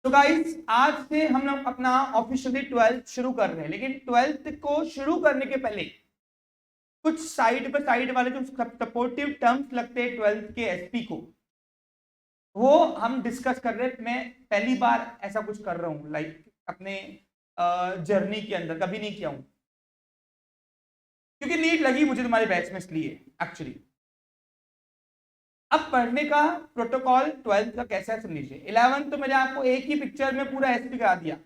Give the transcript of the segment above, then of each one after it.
तो गाइस आज से हम लोग अपना ऑफिशियली 12th शुरू कर रहे हैं, लेकिन 12th को शुरू करने के पहले कुछ साइड पे साइड वाले जो सपोर्टिव टर्म्स लगते हैं 12th के एसपी को, वो हम डिस्कस कर रहे हैं। मैं पहली बार ऐसा कुछ कर रहा हूँ, लाइक अपने जर्नी के अंदर कभी नहीं किया हूँ, क्योंकि नीड लगी मुझे तुम्हारे बैच में, इसलिए एक्चुअली अब पढ़ने का प्रोटोकॉल 12th का कैसा है सुन लीजिए। 11th तो मैंने आपको एक ही पिक्चर में पूरा एसपी करा दिया,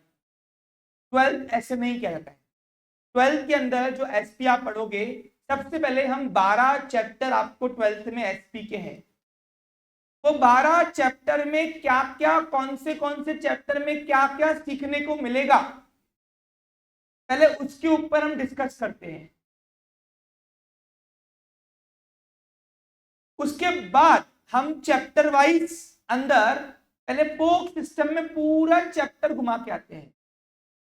12th ऐसे नहीं किया जाता है। 12th के अंदर जो एसपी आप पढ़ोगे, सबसे पहले हम 12 चैप्टर आपको 12th में एसपी के हैं। तो 12 चैप्टर में क्या क्या, कौन से चैप्टर में क्या क्या सीखने को मिलेगा, पहले उसके ऊपर हम डिस्कस करते हैं। उसके बाद हम चैप्टर वाइज अंदर पहले पोक सिस्टम में पूरा चैप्टर घुमा के आते हैं।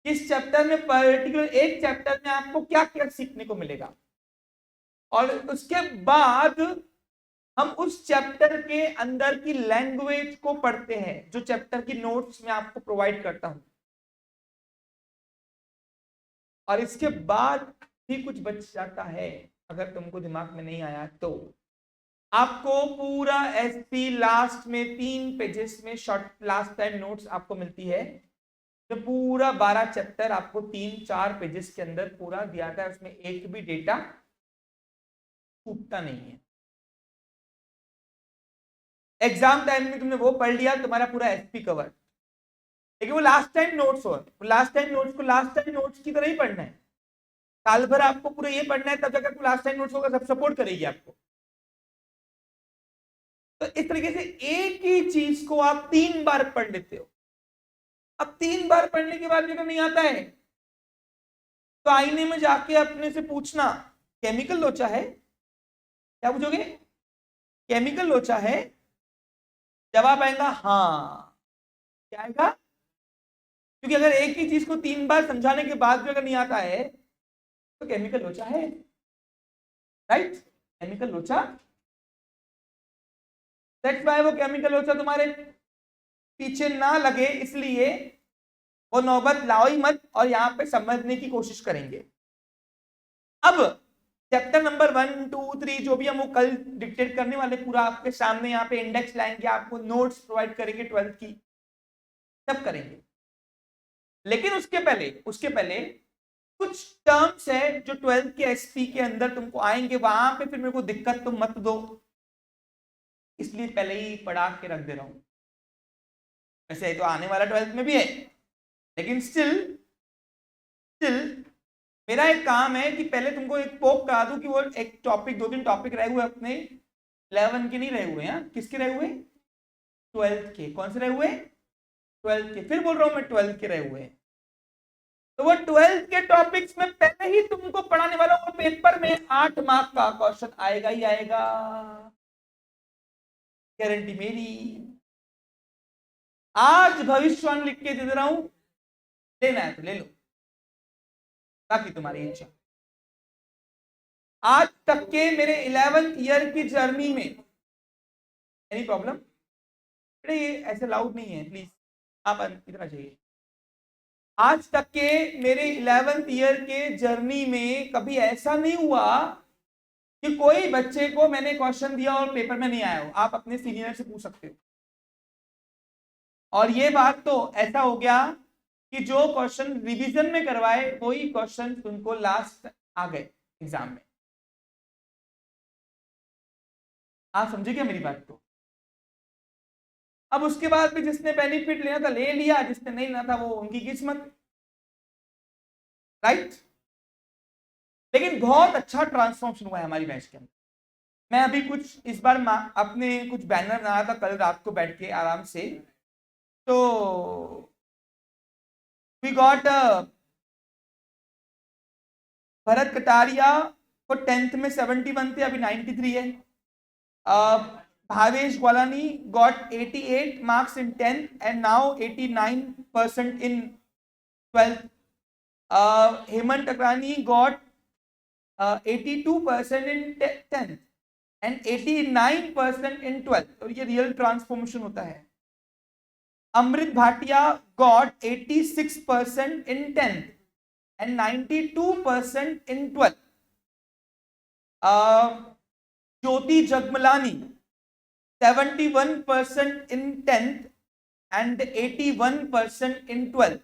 इस चैप्टर में पर्टिकुलर एक चैप्टर में आपको क्या क्या सीखने को मिलेगा, और उसके बाद हम उस चैप्टर के अंदर की लैंग्वेज को पढ़ते हैं, जो चैप्टर की नोट्स में आपको प्रोवाइड करता हूं। और इसके बाद भी कुछ बच जाता है, अगर तुमको दिमाग में नहीं आया तो आपको पूरा एसपी लास्ट में 3 पेजेस में शॉर्ट लास्ट टाइम नोट्स आपको मिलती है, जो पूरा 12 चैप्टर आपको 3-4 पेजेस के अंदर पूरा दिया था। उसमें एक भी डेटा छूटता नहीं है। एग्जाम टाइम में तुमने वो पढ़ लिया, तुम्हारा पूरा एसपी कवर। लेकिन वो लास्ट टाइम नोट्स हो, लास्ट टाइम नोट्स को लास्ट टाइम नोट्स की तरह ही पढ़ना है। साल भर आपको पूरा ये पढ़ना है, तब जाकर लास्ट टाइम नोट्स होगा, सब सपोर्ट करेगी आपको। तो इस तरीके से एक ही चीज को आप 3 बार पढ़ लेते हो। अब 3 बार पढ़ने के बाद भी अगर नहीं आता है, तो आईने में जाके अपने से पूछना, केमिकल लोचा है? क्या पूछोगे? केमिकल लोचा है? जवाब आएगा हाँ। क्या आएगा? क्योंकि अगर एक ही चीज को 3 बार समझाने के बाद भी अगर नहीं आता है, तो केमिकल लोचा है, राइट? केमिकल लोचा। दैट्स व्हाई वो केमिकल लोचा तुम्हारे पीछे ना लगे, इसलिए वो नौबत लाओ ही मत, और यहां पे समझने की कोशिश करेंगे। अब चैप्टर नंबर 1, 2, 3 जो भी हम वो कल डिक्टेट करने वाले, पूरा आपके सामने यहाँ पे इंडेक्स लाएंगे, आपको नोट्स प्रोवाइड करेंगे 12th की, सब करेंगे। लेकिन उसके पहले कुछ टर्म्स है जो 12th के एसपी के अंदर तुमको आएंगे, वहां पे फिर मेरे को दिक्कत तुम मत दो, इसलिए पहले ही पढ़ा के रख दे रहा हूं। वैसे तो आने वाला 12th में भी है, लेकिन स्टिल मेरा एक काम है कि पहले तुमको एक पोक करा दूं कि वो एक टॉपिक, 2-3 टॉपिक रहे हुए अपने 11 के नहीं रहे हुए हैं। किसके रहे हुए? 12th के। कौन से रहे हुए? 12th के। फिर बोल रहा हूं मैं 12th के रहे हुए हैं। तो वो 12th के टॉपिक्स में पहले ही तुमको पढ़ाने वाला, और पेपर में 8 मार्क का क्वेश्चन आएगा ही आएगा, गारंटी मेरी। आज भविष्यवाणी लिख के दे रहा हूं, लेना है तो ले लो, बाकी तुम्हारी इच्छा। आज तक के मेरे 11th ईयर की जर्नी में एनी प्रॉब्लम? ये ऐसे लाउड नहीं है प्लीज, आप इतना चाहिए। आज तक के मेरे 11th ईयर के जर्नी में कभी ऐसा नहीं हुआ कि कोई बच्चे को मैंने क्वेश्चन दिया और पेपर में नहीं आया हो। आप अपने सीनियर से पूछ सकते हो। और ये बात तो ऐसा हो गया कि जो क्वेश्चन रिवीजन में करवाए वही क्वेश्चन तुमको लास्ट आ गए एग्जाम में। आप समझे क्या मेरी बात को? अब उसके बाद भी जिसने बेनिफिट लेना था ले लिया, जिसने नहीं लेना था वो उनकी किस्मत, राइट? लेकिन बहुत अच्छा ट्रांसफॉर्मेशन हुआ है हमारी बैच के अंदर। मैं अभी कुछ इस बार अपने कुछ बैनर बनाया था कल रात को बैठ के आराम से। तो वी गॉट भरत कटारिया को 10th में 71 थे, अभी 93 है। Bhavesh Golani got 88 marks in 10th and now 89% in 12th. Hemant Takrani got 82% in 10th and 89% in 12th. और ये रियल ट्रांसफॉर्मेशन होता है। Amrit Bhatia got 86% in 10th and 92% in 12th. Jyoti Jagmalani 71% in 10th and 81% in 12th.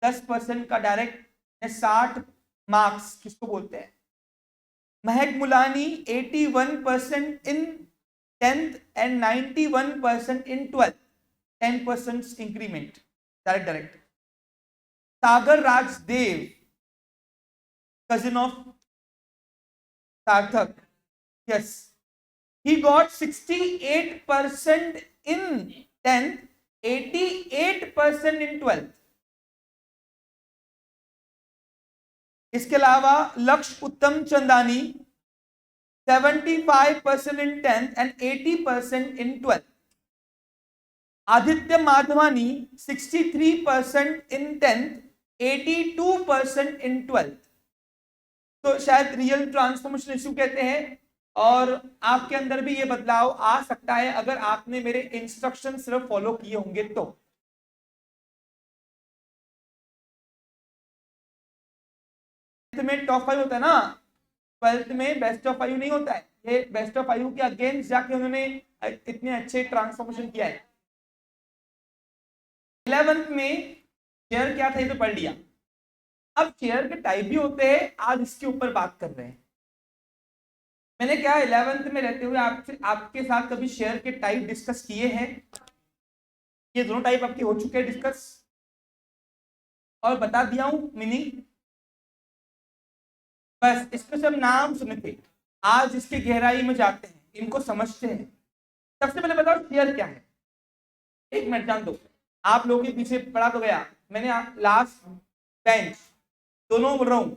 10% का direct 60 marks किसको बोलते हैं? महक Mulani 81% in 10th and 91% in 12th. 10% increment, direct. Sagar Rajdev, cousin of Sarthak, yes, he got 68% in 10th, 88% in 12th. इसके अलावा लक्ष्य उत्तम Chandani 75% in 10th and 80% in 12th. Aditya Madhvani 63% in 10th, 82% in 12th. तो शायद रियल ट्रांसफॉर्मेशन इश्यू कहते हैं, और आपके अंदर भी ये बदलाव आ सकता है अगर आपने मेरे इंस्ट्रक्शन सिर्फ फॉलो किए होंगे तो। में टॉप 5 होता है ना, 12th में बेस्ट ऑफ 5 नहीं होता है। ये बेस्ट ऑफ 5 के अगेंस्ट जाके उन्होंने इतने अच्छे ट्रांसफॉर्मेशन किया है। 11th में शेयर क्या था ये तो पढ़ लिया। अब शेयर के टाइप भी होते हैं, आज इसके ऊपर बात कर रहे हैं। मैंने क्या 11th में रहते हुए आपके साथ कभी शेयर के टाइप डिस्कस किए हैं? ये दोनों टाइप आपके हो चुके हैं डिस्कस, और बता दिया हूं मीनिंग, बस इसके सब नाम सुने थे। आज इसके गहराई में जाते हैं, इनको समझते हैं। सबसे पहले बताओ शेयर क्या है। एक मिनट जान दो, आप लोगों के पीछे पढ़ा तो गया मैंने, लास्ट बेंच दोनों बोल रहा हूं।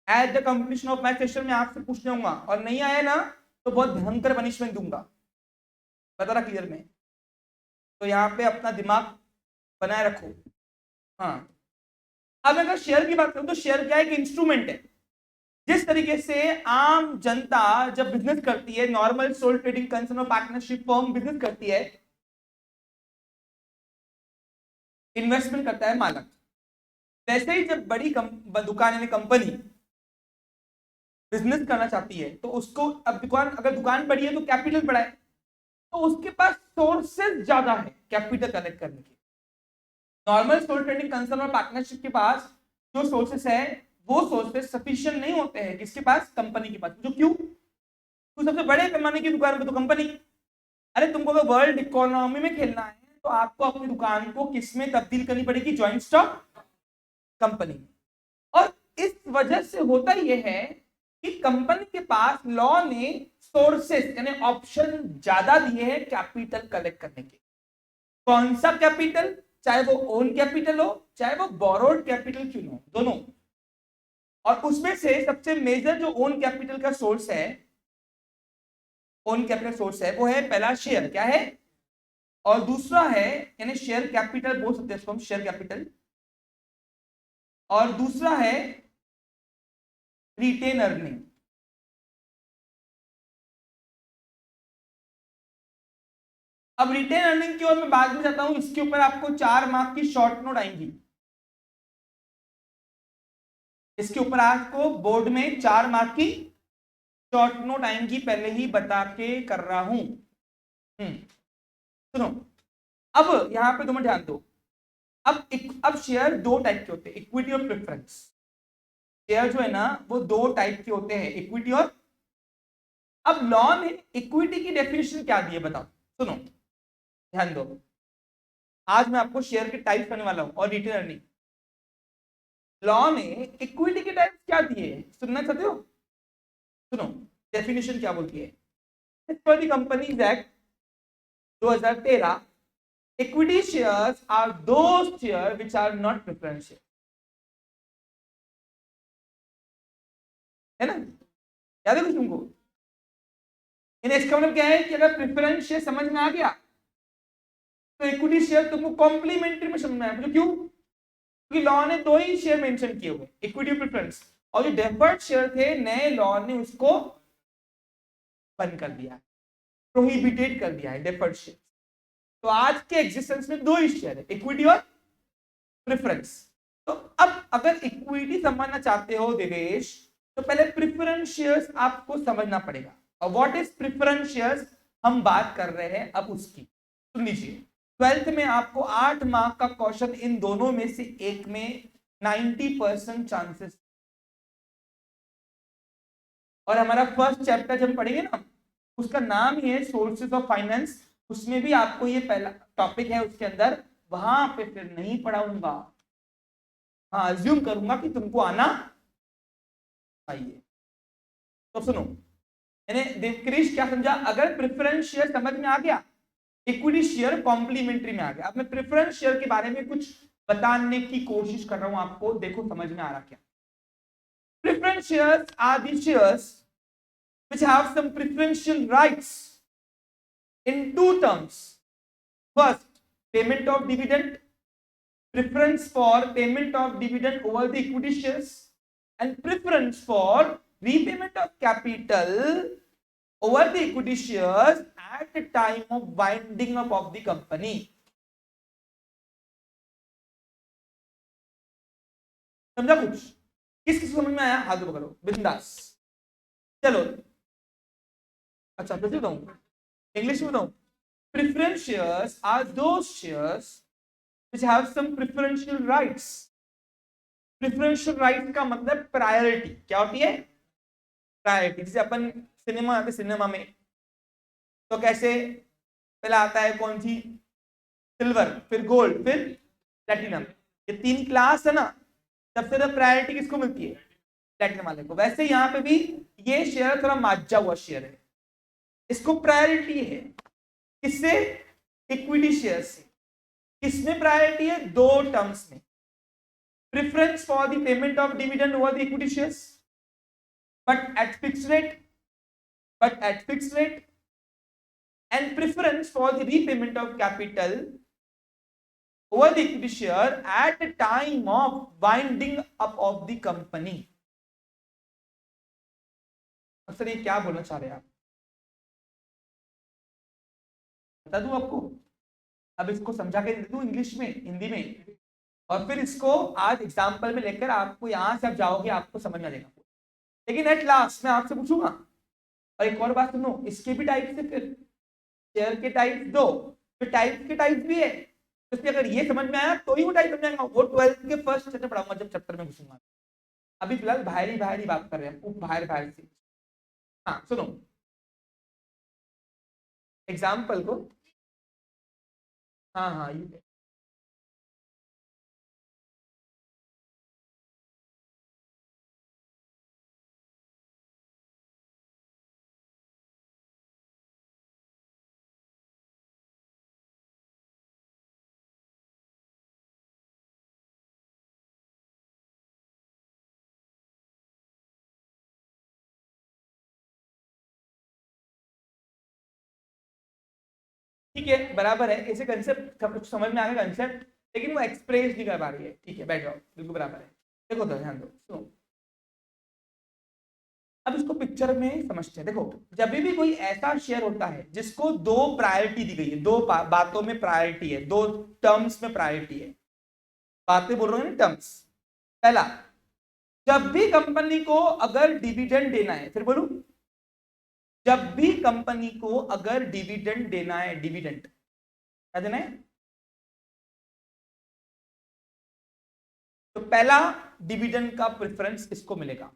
At the completion of my session में आपसे पूछने होगा, और नहीं आया ना तो बहुत भयंकर पनिशमेंट दूंगा, बता रहा क्लियर में। तो यहाँ पे अपना दिमाग बनाए रखो। हाँ, अब अगर शेयर की बात करूं तो शेयर क्या है? एक इंस्ट्रूमेंट है। जिस तरीके से आम जनता जब बिजनेस करती है, नॉर्मल सोल ट्रेडिंग कंसर्न और पार्टनरशिप फर्म बिजनेस करती है, इन्वेस्टमेंट करता है मालक, वैसे ही जब बड़ी दुकान यानी कंपनी बिजनेस करना चाहती है तो उसको, अब अगर दुकान बड़ी है तो कैपिटल बड़ा है, तो उसके पास सोर्सेज ज्यादा है कैपिटल कलेक्ट करने के। नॉर्मल सोल ट्रेडिंग कंसर्न और पार्टनरशिप के पास जो सोर्सेस है वो सोर्सेस सफिशिएंट नहीं होते हैं। किसके पास? कंपनी के पास। जो क्यों? तो सबसे बड़े पैमाने की दुकान में तो कंपनी। अरे तुमको अगर वर्ल्ड इकोनॉमी में खेलना है तो आपको अपनी दुकान को किसमें तब्दील करनी पड़ेगी? Joint stock company. और इस वजह से होता यह है कि कंपनी के पास लॉ ने सोर्सेस यानी ऑप्शन ज्यादा दिए हैं कैपिटल कलेक्ट करने के। कौन सा कैपिटल? चाहे वो ओन कैपिटल हो, चाहे वो बोरोड कैपिटल क्यों हो, दोनों। और उसमें से सबसे मेजर जो ओन कैपिटल का सोर्स है, ओन कैपिटल सोर्स है, वो है पहला शेयर। क्या है? और दूसरा है, यानी शेयर कैपिटल बोल सकते हैं इसको हम, शेयर कैपिटल। और दूसरा है रिटेन अर्निंग। अब रिटेन अर्निंग की ओर मैं बाद में जाता हूं, इसके ऊपर आपको 4 मार्क की शॉर्ट नोट आएंगी। इसके ऊपर आपको बोर्ड में 4 मार्क की शॉर्ट नोट आएंगी, पहले ही बता के कर रहा हूं। सुनो, अब यहां पे तुम ध्यान दो। अब शेयर 2 टाइप के होते हैं, इक्विटी और प्रेफरेंस। शेयर जो है ना वो 2 टाइप के होते हैं, इक्विटी और। अब लॉ ने इक्विटी की डेफिनेशन क्या दी है बताओ। सुनो ध्यान दो, आज मैं आपको शेयर के टाइप करने वाला हूं और रिटेन अर्निंग। लॉ ने इक्विटी के टाइप क्या दिए, सुनना चाहते हो? सुनो डेफिनेशन क्या बोलती है। Companies act 2013, equity shares are those shares which are not preference share, है ना? याद है कुछ तुमको? इसका मतलब क्या है कि अगर प्रेफरेंस शेयर समझ में आ गया तो इक्विटी शेयर तुमको कॉम्प्लीमेंट्री में समझ में आया। क्यों? क्योंकि लॉ ने 2 ही शेयर मेंशन किए हुए, इक्विटी और प्रेफरेंस, और जो डेफर्ड शेयर थे नए लॉ ने उसको बंद कर दिया, प्रोहिबिटेड कर दिया है डेफर्ड शेयर। तो आज के एग्जिस्टेंस में दो ही शेयर है, इक्विटी और प्रेफरेंस। तो अब अगर इक्विटी समझना चाहते हो देवेश, तो पहले प्रेफरेंस शेयर्स आपको समझना पड़ेगा। और व्हाट इज प्रेफरेंस शेयर्स, हम बात कर रहे हैं अब उसकी। सुन लीजिए, 12th में आपको 8 मार्क का क्वेश्चन इन दोनों में से एक में 90% चांसेस। और हमारा फर्स्ट चैप्टर जब पढ़ेंगे ना, उसका नाम ही है सोर्सेस ऑफ फाइनेंस, उसमें भी आपको ये पहला टॉपिक है उसके अंदर, वहां पे फिर नहीं पढ़ाऊंगा। हाँ, अज्यूम करूंगा कि तुमको आना चाहिए। तो सुनो, मैंने देवक्रिश क्या समझा, अगर प्रेफरेंस शेयर समझ में आ गया, इक्विटी शेयर कॉम्प्लीमेंट्री में आ गया। अब मैं प्रेफरेंस शेयर के बारे में कुछ बताने की कोशिश कर रहा हूं आपको, देखो समझ में आ रहा क्या। Preference shares are the shares which have some preferential rights in two terms. First, payment of dividend, preference for payment of dividend over the equity shares, and preference for repayment of capital over the equity shares at the time of winding up of the company. समझा कुछ? किस किस समझ में आया? हाथ पकड़ो बिंदास। चलो, अच्छा फिर बताऊं, इंग्लिश में बताऊं। Preference shares are those shares which have some preferential rights. Preferential right का मतलब प्रायोरिटी। क्या होती है? प्रायोरिटी। जैसे अपन सिनेमा आते, सिनेमा में तो कैसे पहला आता है कौन सी? सिल्वर, फिर गोल्ड, फिर प्लेटिनम। ये 3 क्लास है ना, सबसे ज्यादा प्रायोरिटी किसको मिलती है? प्लेटिनम वाले को। वैसे यहाँ पे भी ये शेयर थोड़ा माजा हुआ शेयर है, इसको प्रायोरिटी है। किससे? इक्विटी शेयर से। किसमें प्रायोरिटी है? 2 टर्म्स में। Preference for the payment of dividend over the equity shares, but at fixed rate, and preference for the repayment of capital over the equity share at the time of winding up of the company. अब sir ये क्या बोलना चाह रहे हैं आप? बता दूं आपको? अब इसको समझा के दे दूं इंग्लिश में, हिंदी में, और फिर इसको आज एग्जाम्पल में लेकर आपको यहां से आप जाओगे, आपको समझ में आ जाएगा। लेकिन एट लास्ट मैं आपसे पूछूंगा, और एक और बात सुनो, इसके भी टाइप से, फिर शेयर के टाइप 2, फिर टाइप के टाइप भी है। इसलिए अगर ये समझ में आया तो ही वो टाइप समझ आएगा, वो 12th के फर्स्ट चैप्टर पढ़ाऊंगा जब चैप्टर में घुसूंगा। अभी फिलहाल बाहर ही बात कर रहे हैं, बाहर से। हाँ सुनो एग्जाम्पल को। हाँ हाँ, ये ठीक है, बराबर है। ऐसे कंसेप्ट सब कुछ समझ में आ गया कंसेप्ट, लेकिन वो एक्सप्रेस नहीं कर पा रही है। ठीक है, बैठ जाओ, बिल्कुल बराबर है। देखो तो ध्यान दो, सुनो। अब इसको पिक्चर में समझते हैं। देखो, जब भी कोई ऐसा शेयर होता है जिसको 2 प्रायोरिटी दी गई है, 2 बातों में प्रायोरिटी है, 2 टर्म्स में प्रायोरिटी है, बातें बोल रहे हैं ना, टर्म्स। पहला, जब भी कंपनी को अगर डिविडेंड देना है, फिर बोलू, जब भी कंपनी को अगर डिविडेंड देना है, डिविडेंड क्या देना है? तो पहला डिविडेंड का प्रेफरेंस इसको मिलेगा।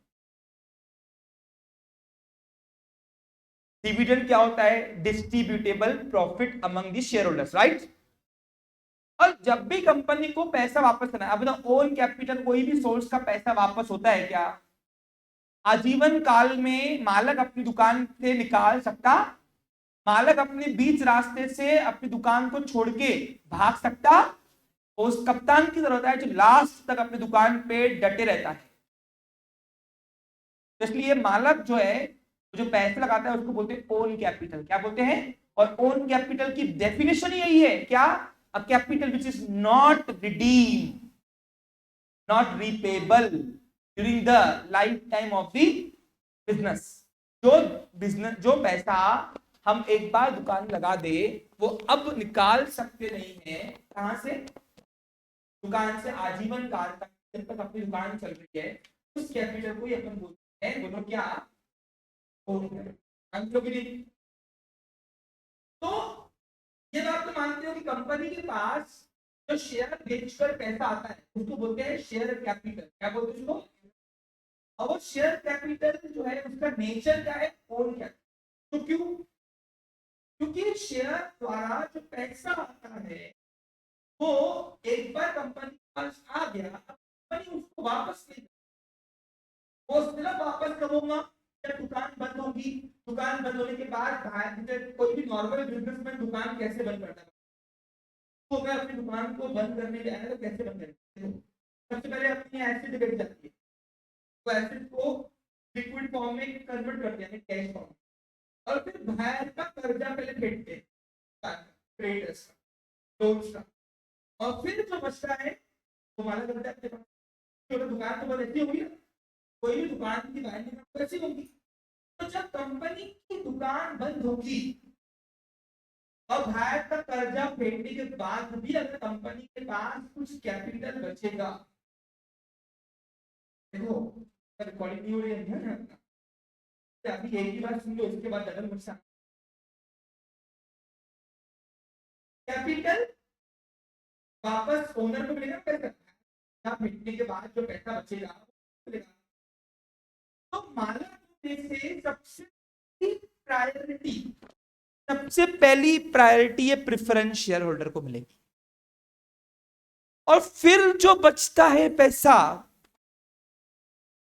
डिविडेंड क्या होता है? Distributable profit among the share holders, right. और जब भी कंपनी को पैसा वापस करना है, अब ना ओन कैपिटल, कोई भी सोर्स का पैसा वापस होता है क्या? आजीवन काल में मालक अपनी दुकान से निकाल सकता, मालक अपने बीच रास्ते से अपनी दुकान को छोड़ के भाग सकता, उस कप्तान की जरूरत है जो लास्ट तक अपनी दुकान पे डटे रहता है। इसलिए मालक जो है, जो पैसे लगाता है, उसको बोलते हैं ओन कैपिटल। क्या बोलते हैं? और ओन कैपिटल की डेफिनेशन यही है, क्या? A capital which is not redeem, not repayable during the life time of the business. जो पैसा हम एक बार दुकान लगा दे वो अब निकाल सकते नहीं है। कहां से? दुकान से आजीवन काल तक जब तक अपनी दुकान चल रही है उस कैपिटल को ही अपन बोलते हैं, बोलो क्या? तो ये बात तो मानते हो कि कंपनी के पास जो शेयर बेचकर पैसा आता है उसको बोलते हैं शेयर कैपिटल। क्या बोलते हैं उसको? और वो शेयर कैपिटल जो है उसका नेचर क्या है? ओन क्या? तो क्यों? क्योंकि शेयर द्वारा जो पैसा आता है वो एक बार कंपनी के पास आ गया, कंपनी उसको वापस नहीं, वो सिर्फ वापस कब होगा? जब दुकान बंद होगी। दुकान बंद होने के बाद कोई भी नॉर्मल बिजनेसमैन दुकान कैसे बंद करता है? तो अगर अपनी दुकान को बंद करने जाए तो कैसे बंद करें? सबसे पहले अपनी एसिड बेच जाती है, तो एसिड को लिक्विड फॉर्म में कन्वर्ट करते हैं कैश फॉर्म, और फिर बाहर का कर्जा पहले फेंकते हैं क्रेडिटर्स का, लोन्स का, और फिर जो बचता है वो हमारा कर्जा अपने पास। तो दुकान तो बंद ऐसी होगी ना, कोई भी दुकान की वैल्यू कैसी होगी? तो जब कंपनी की दुकान बंद होगी और बाहर का कर्जा फेंकने के बाद भी अगर कंपनी के पास कुछ कैपिटल बचेगा, देखो रिकॉर्डिंग नहीं हो रही है ना, अभी एक ही बार सुन लो, इसके बाद डबल नुकसान। कैपिटल वापस ओनर को मिलेगा, पैसा फेंकने के बाद जो पैसा बचेगा मिलेगा। तो माला से सबसे पहली प्रायोरिटी है प्रेफरेंस शेयर होल्डर को मिलेगी, और फिर जो बचता है पैसा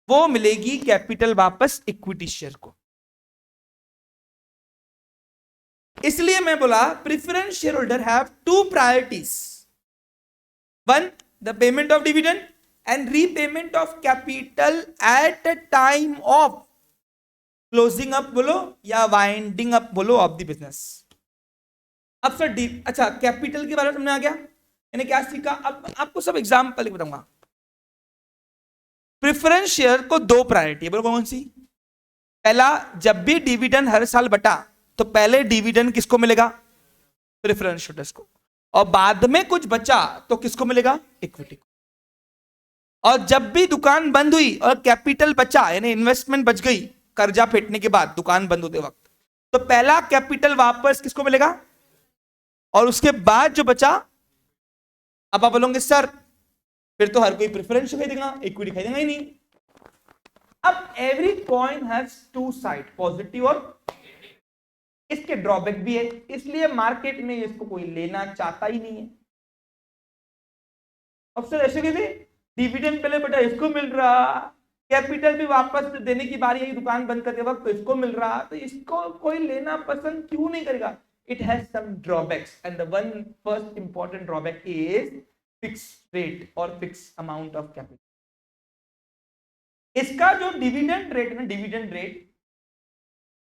वो मिलेगी कैपिटल वापस इक्विटी शेयर को। इसलिए मैं बोला preference share holder have two priorities, one the payment of dividend and repayment of capital at a time of closing up बोलो या वाइंडिंग अप बोलो ऑफ द बिजनेस। अब सर अच्छा कैपिटल के बारे में समझ आ गया, मैंने क्या सीखा? अब आपको सब एग्जांपल बताऊंगा। प्रेफरेंस शेयर को दो प्रायोरिटी है, बोलो कौन सी? पहला, जब भी डिविडेंड हर साल बटा तो पहले डिविडेंड किसको मिलेगा? प्रेफरेंस शेयर्स को, और बाद में कुछ बचा तो किसको मिलेगा? इक्विटी को। और जब भी दुकान बंद हुई और कैपिटल बचा यानी इन्वेस्टमेंट बच गई कर्जा फेंकने के बाद दुकान बंद होते वक्त, तो पहला कैपिटल वापस किसको मिलेगा? और उसके बाद जो बचा, अब आप बोलोगे सर फिर तो हर कोई प्रेफरेंस खरीदेगा, इक्विटी खरीदेगा ही नहीं। अब every coin has two side, positive और इसके ड्रॉबैक भी है, इसलिए मार्केट में इसको कोई लेना चाहता ही नहीं है। अब सर ऐसे कैसे? डिविडेंड पहले बेटा इसको मिल रहा, कैपिटल भी वापस देने की बारी आई दुकान बंद करते वक्त तो इसको मिल रहा, तो इसको कोई लेना पसंद क्यों नहीं करेगा? It has some drawbacks, and the one first important drawback is fixed rate or fixed amount of capital. इसका जो डिविडेंड रेट है,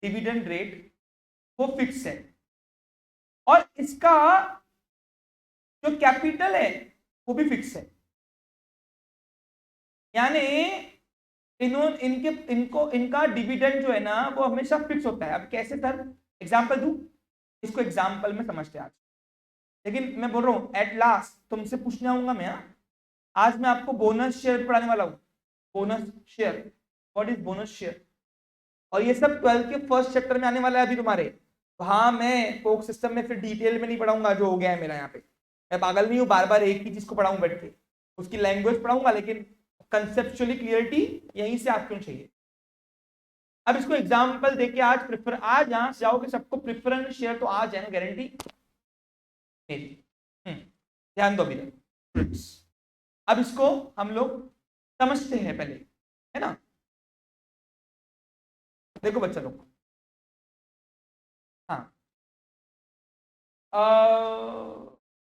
डिविडेंड रेट वो फिक्स है, और इसका जो कैपिटल है वो भी फिक्स है। यानी इनका डिविडेंड जो है ना वो हमेशा फिक्स होता है। अब कैसे सर? एग्जांपल दूं? इसको एग्जांपल में समझते हैं आज, लेकिन मैं बोल रहा हूं एट लास्ट तुमसे पूछने आऊंगा मैं। आज मैं आपको बोनस शेयर पढ़ाने वाला हूं। Bonus share, what is bonus share? और ये सब 12th के फर्स्ट चैप्टर में आने वाला है अभी तुम्हारे। हाँ, मैं फोक सिस्टम में फिर डिटेल में नहीं पढ़ाऊंगा जो हो गया है मेरा यहाँ पे। मैं पागल नहीं हूँ बार बार एक ही चीज को पढ़ाऊं बैठ के, उसकी लैंग्वेज पढ़ाऊंगा, लेकिन कंसेप्चुअली क्लियरिटी यहीं से आपको चाहिए। अब इसको एग्जांपल देके आज आज यहां से जाओगे सबको प्रेफरेंस शेयर तो आ जाएगा गारंटी मेरी। ध्यान दो मेरे। अब इसको हम लोग समझते हैं पहले, है ना? देखो बच्चा लोग, हाँ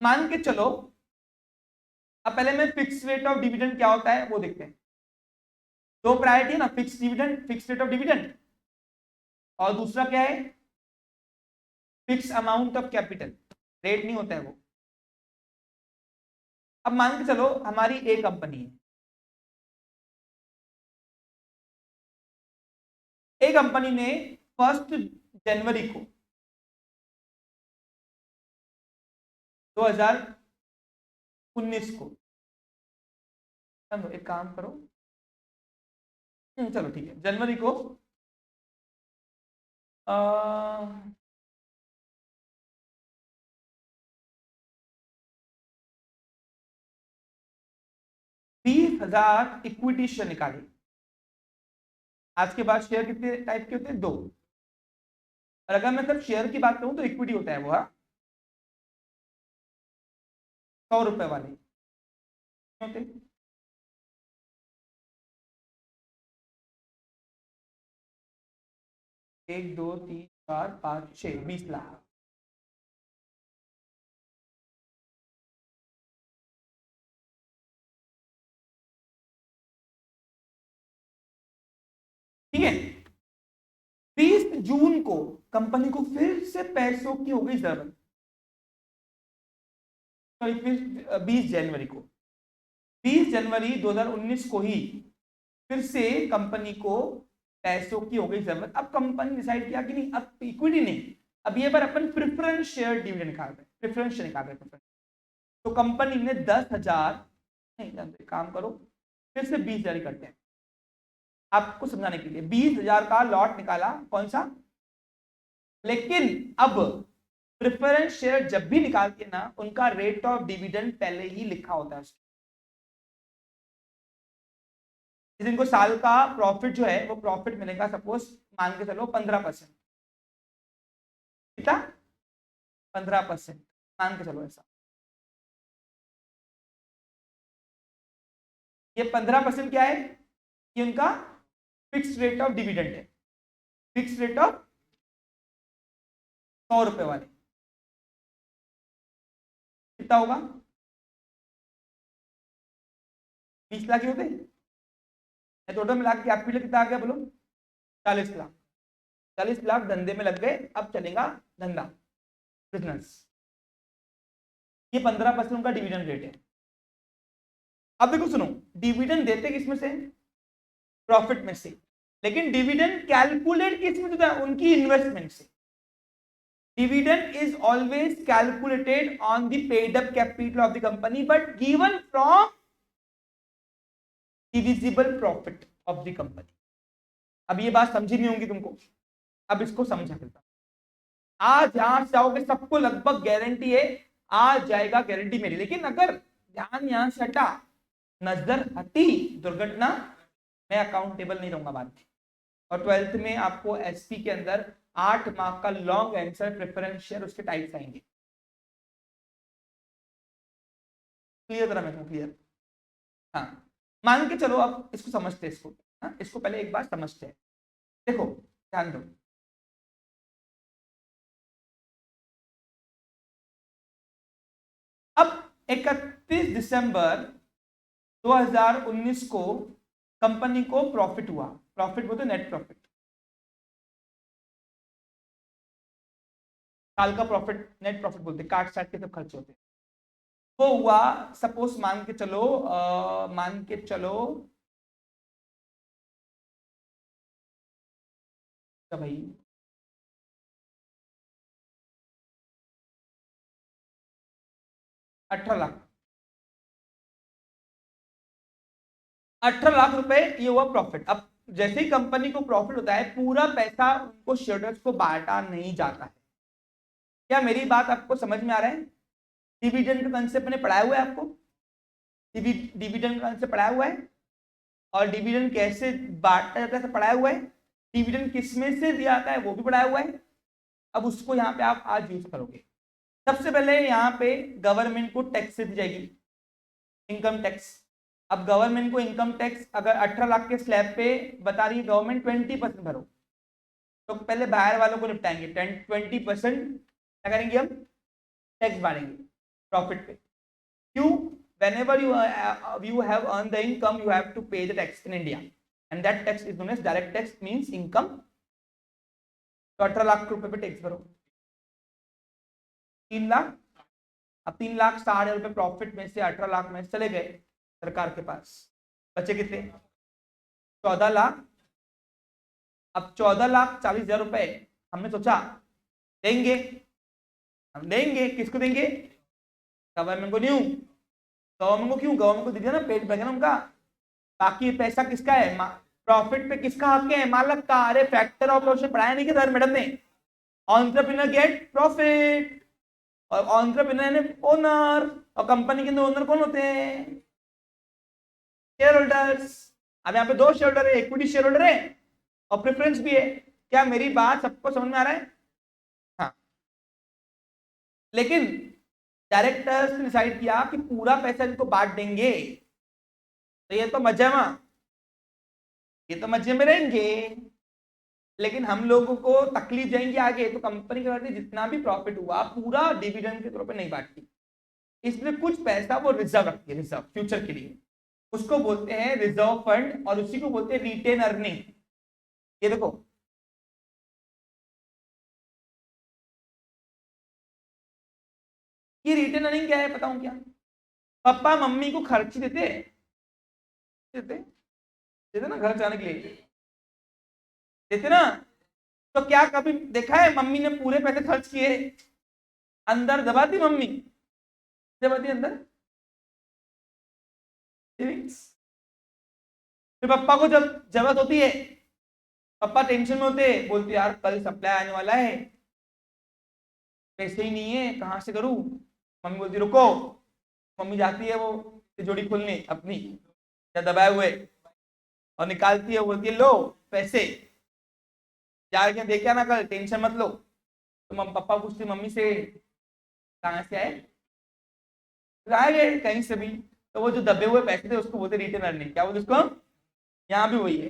मान के चलो, अब पहले मैं फिक्स रेट ऑफ डिविडेंड क्या होता है वो देखते हैं। दो प्रायोरिटी है ना, fix dividend, fix rate of dividend, और दूसरा क्या है? Fix amount of capital. Rate नहीं होता है वो। अब मान के चलो हमारी एक कंपनी है, एक कंपनी ने 1 जनवरी को 2019 को। चलो एक काम करो, चलो ठीक है, जनवरी को 20,000 इक्विटी शेयर निकाले। आज के बाद शेयर कितने टाइप के होते हैं? 2। और अगर मैं सिर्फ शेयर की बात करूं तो इक्विटी होता है वो 100 रुपए वाले होते हैं। 1 2 3 4 5 6 20 लाख। ठीक है, 20 जून को कंपनी को फिर से पैसों की हो गई जरूरत। सॉरी, फिर 20 जनवरी को, 20 जनवरी 2019 को ही फिर से कंपनी को पैसों की हो गई जरूरत। अब कंपनी डिसाइड किया कि नहीं, अब इक्विटी नहीं, अब ये बार अपन प्रेफरेंस शेयर डिविडेंड निकाल रहे हैं, प्रेफरेंस शेयर निकाल रहे हैं। तो कंपनी ने 10,000 नहीं, काम करो फिर से 20,000 करते हैं आपको समझाने के लिए। 20,000 का लॉट निकाला, कौन सा? लेकिन अब प्रेफरेंस शेयर जब भी निकालते हैं ना, उनका रेट ऑफ डिविडेंड पहले ही लिखा होता है। जिनको साल का प्रॉफिट जो है वो प्रॉफिट मिलेगा, सपोज मान के चलो 15%, कितना? 15% मान के चलो ऐसा। ये 15% क्या है? ये उनका फिक्स रेट ऑफ डिविडेंड है, फिक्स रेट ऑफ 100 रुपए वाले। कितना होगा? 20 लाख ही होते हैं। टोटल मिला के कैपिटल कितना आ गया बोलो? 40 लाख। 40 लाख धंधे में लग गए, अब चलेगा धंधा, बिजनेस। ये 15% उनका डिविडेंड रेट है। अब देखो सुनो, डिविडेंड देते किसमें से? प्रॉफिट में से। लेकिन डिविडेंड कैलकुलेट किसमें होता है? उनकी इन्वेस्टमेंट से। Dividend is always calculated on the paid up capital of the company but given from divisible profit of the company. अब ये बात समझी नहीं होंगी तुमको, अब इसको समझा करता। आज यहां जाओगे सबको लगभग गारंटी है आ जाएगा, गारंटी मेरी। लेकिन अगर ध्यान यहां से हटा, नजर हटी, दुर्घटना, मैं अकाउंटेबल नहीं रहूंगा बाद में। और 12th में आपको एसपी के अंदर 8 मार्क का लॉन्ग आंसर प्रेफरेंस शेयर उसके टाइप्स आएंगे। क्लियर करा मैं? क्लियर? हाँ, मान के चलो अब इसको समझते हैं, इसको इसको पहले एक बार समझते हैं। देखो ध्यान दो, अब 31 दिसंबर 2019 को कंपनी को प्रॉफिट हुआ। प्रॉफिट बोलते नेट प्रॉफिट, साल का प्रॉफिट नेट प्रॉफिट बोलते, काट साट के सब खर्च होते। वो हुआ सपोज मान के चलो, मान के चलो भाई 18 लाख, 18 लाख रुपए ये हुआ प्रॉफिट। अब जैसे ही कंपनी को प्रॉफिट होता है, पूरा पैसा उनको शेयरहोल्डर्स को बांटा नहीं जाता है। क्या मेरी बात आपको समझ में आ रहा है? डिविडेंड का कंसेप्ट मैंने पढ़ाया हुआ है आपको, डिविडेंड का कंसेप्ट पढ़ाया हुआ है, और डिविडेंड कैसे बांटा जाता है पढ़ाया हुआ है। डिविडेंड किसमें से दिया जाता है वो भी पढ़ाया हुआ है। अब उसको यहाँ पे आप आज यूज करोगे। सबसे पहले यहाँ पे गवर्नमेंट को टैक्स दी जाएगी, इनकम टैक्स। अब गवर्नमेंट को इनकम टैक्स अगर 18 लाख के स्लैब पे बता रही है गवर्नमेंट 20% भरो, तो पहले बाहर वालों को निपटाएंगे। 20% क्या करेंगे हम? टैक्स बांटेंगे प्रॉफिट पे। क्यों? whenever you have earned the income, you have to pay the tax in India, and that tax is known as direct tax, means income। तो 18 लाख रुपए पे टैक्स भरो, 3 लाख। अब 3,60,000 रुपए प्रॉफिट में से 18 लाख में चले गए सरकार के पास, बचे कितने? 14 लाख। अब 14,40,000 रुपए हमने सोचा देंगे, हम देंगे। किसको देंगे? गवर्नमेंट को नहीं हूँ। गवर्नमेंट को क्यों? गवर्नमेंट को दीजिए ना, पेट भरे ना उनका। बाकी पैसा किसका है? प्रॉफिट पे किसका हक है? मालक का। अरे फैक्टर ऑफ प्रोडक्शन पढ़ाया नहीं क्या सर मैडम ने? एंटरप्रेन्योर गेट प्रॉफिट, और एंटरप्रेन्योर ओनर, और कंपनी के अंदर ओनर कौन होते हैं? Share holders. अब यहाँ पे दो शेयर होल्डर है, इक्विटी शेयर होल्डर है और प्रेफरेंस भी है। क्या मेरी बात सबको समझ में आ रहा है? हाँ। लेकिन डायरेक्टर्स ने डिसाइड किया कि पूरा पैसा इनको बांट देंगे, तो ये तो मजे में, ये तो मजे में रहेंगे, लेकिन हम लोगों को तकलीफ जाएंगी आगे। तो कंपनी के बारे जितना भी प्रॉफिट हुआ पूरा डिविडेंड के तौर पर नहीं बांटती, इसलिए कुछ पैसा वो रिजर्व रखती है, रिजर्व फ्यूचर के लिए। उसको बोलते हैं रिजर्व फंड, और उसी को बोलते हैं रिटेन अर्निंग। ये देखो, ये रिटेन अर्निंग क्या है बताऊं क्या? पापा मम्मी को खर्च देते देते देते ना, घर जाने के लिए देते ना। तो क्या कभी देखा है मम्मी ने पूरे पैसे खर्च किए? अंदर दबाती मम्मी, दबाती अंदर सेविंग्स। फिर पापा को जब जरूरत होती है, पापा टेंशन में होते हैं, बोलते यार कल सप्लाई आने वाला है, पैसे ही नहीं है, कहां से करूं? मम्मी बोलती रुको। मम्मी जाती है वो तिजोरी खोलने अपनी, या दबाए हुए, और निकालती है, बोलती है लो पैसे, जाके देखे ना कल, टेंशन मत लो। तो पापा पूछते मम्मी से कहाँ से आए? गए कहीं से भी। तो वो जो दबे हुए पैसे थे उसको बोलते रिटर्न अर्निंग। क्या बोलते उसको? यहाँ भी वही है,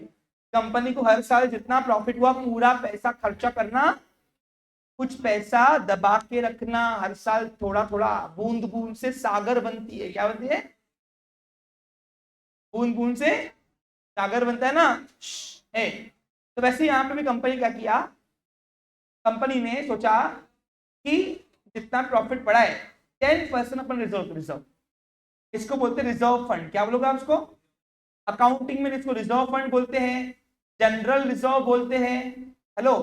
कंपनी को हर साल जितना प्रॉफिट हुआ पूरा पैसा खर्चा करना, कुछ पैसा दबा के रखना, हर साल थोड़ा थोड़ा, बूंद बूंद से सागर बनती है। क्या बनती है? बूंद बूंद से सागर बनता है ना। है तो वैसे यहाँ पे भी कंपनी क्या किया, कंपनी ने सोचा कि जितना प्रॉफिट पड़ा है 10% अपन रिजर्व, रिजर्व इसको बोलते हैं रिजर्व फंड। क्या बोलोगे आप उसको? अकाउंटिंग में इसको रिजर्व फंड बोलते हैं, जनरल रिजर्व बोलते हैं। हेलो,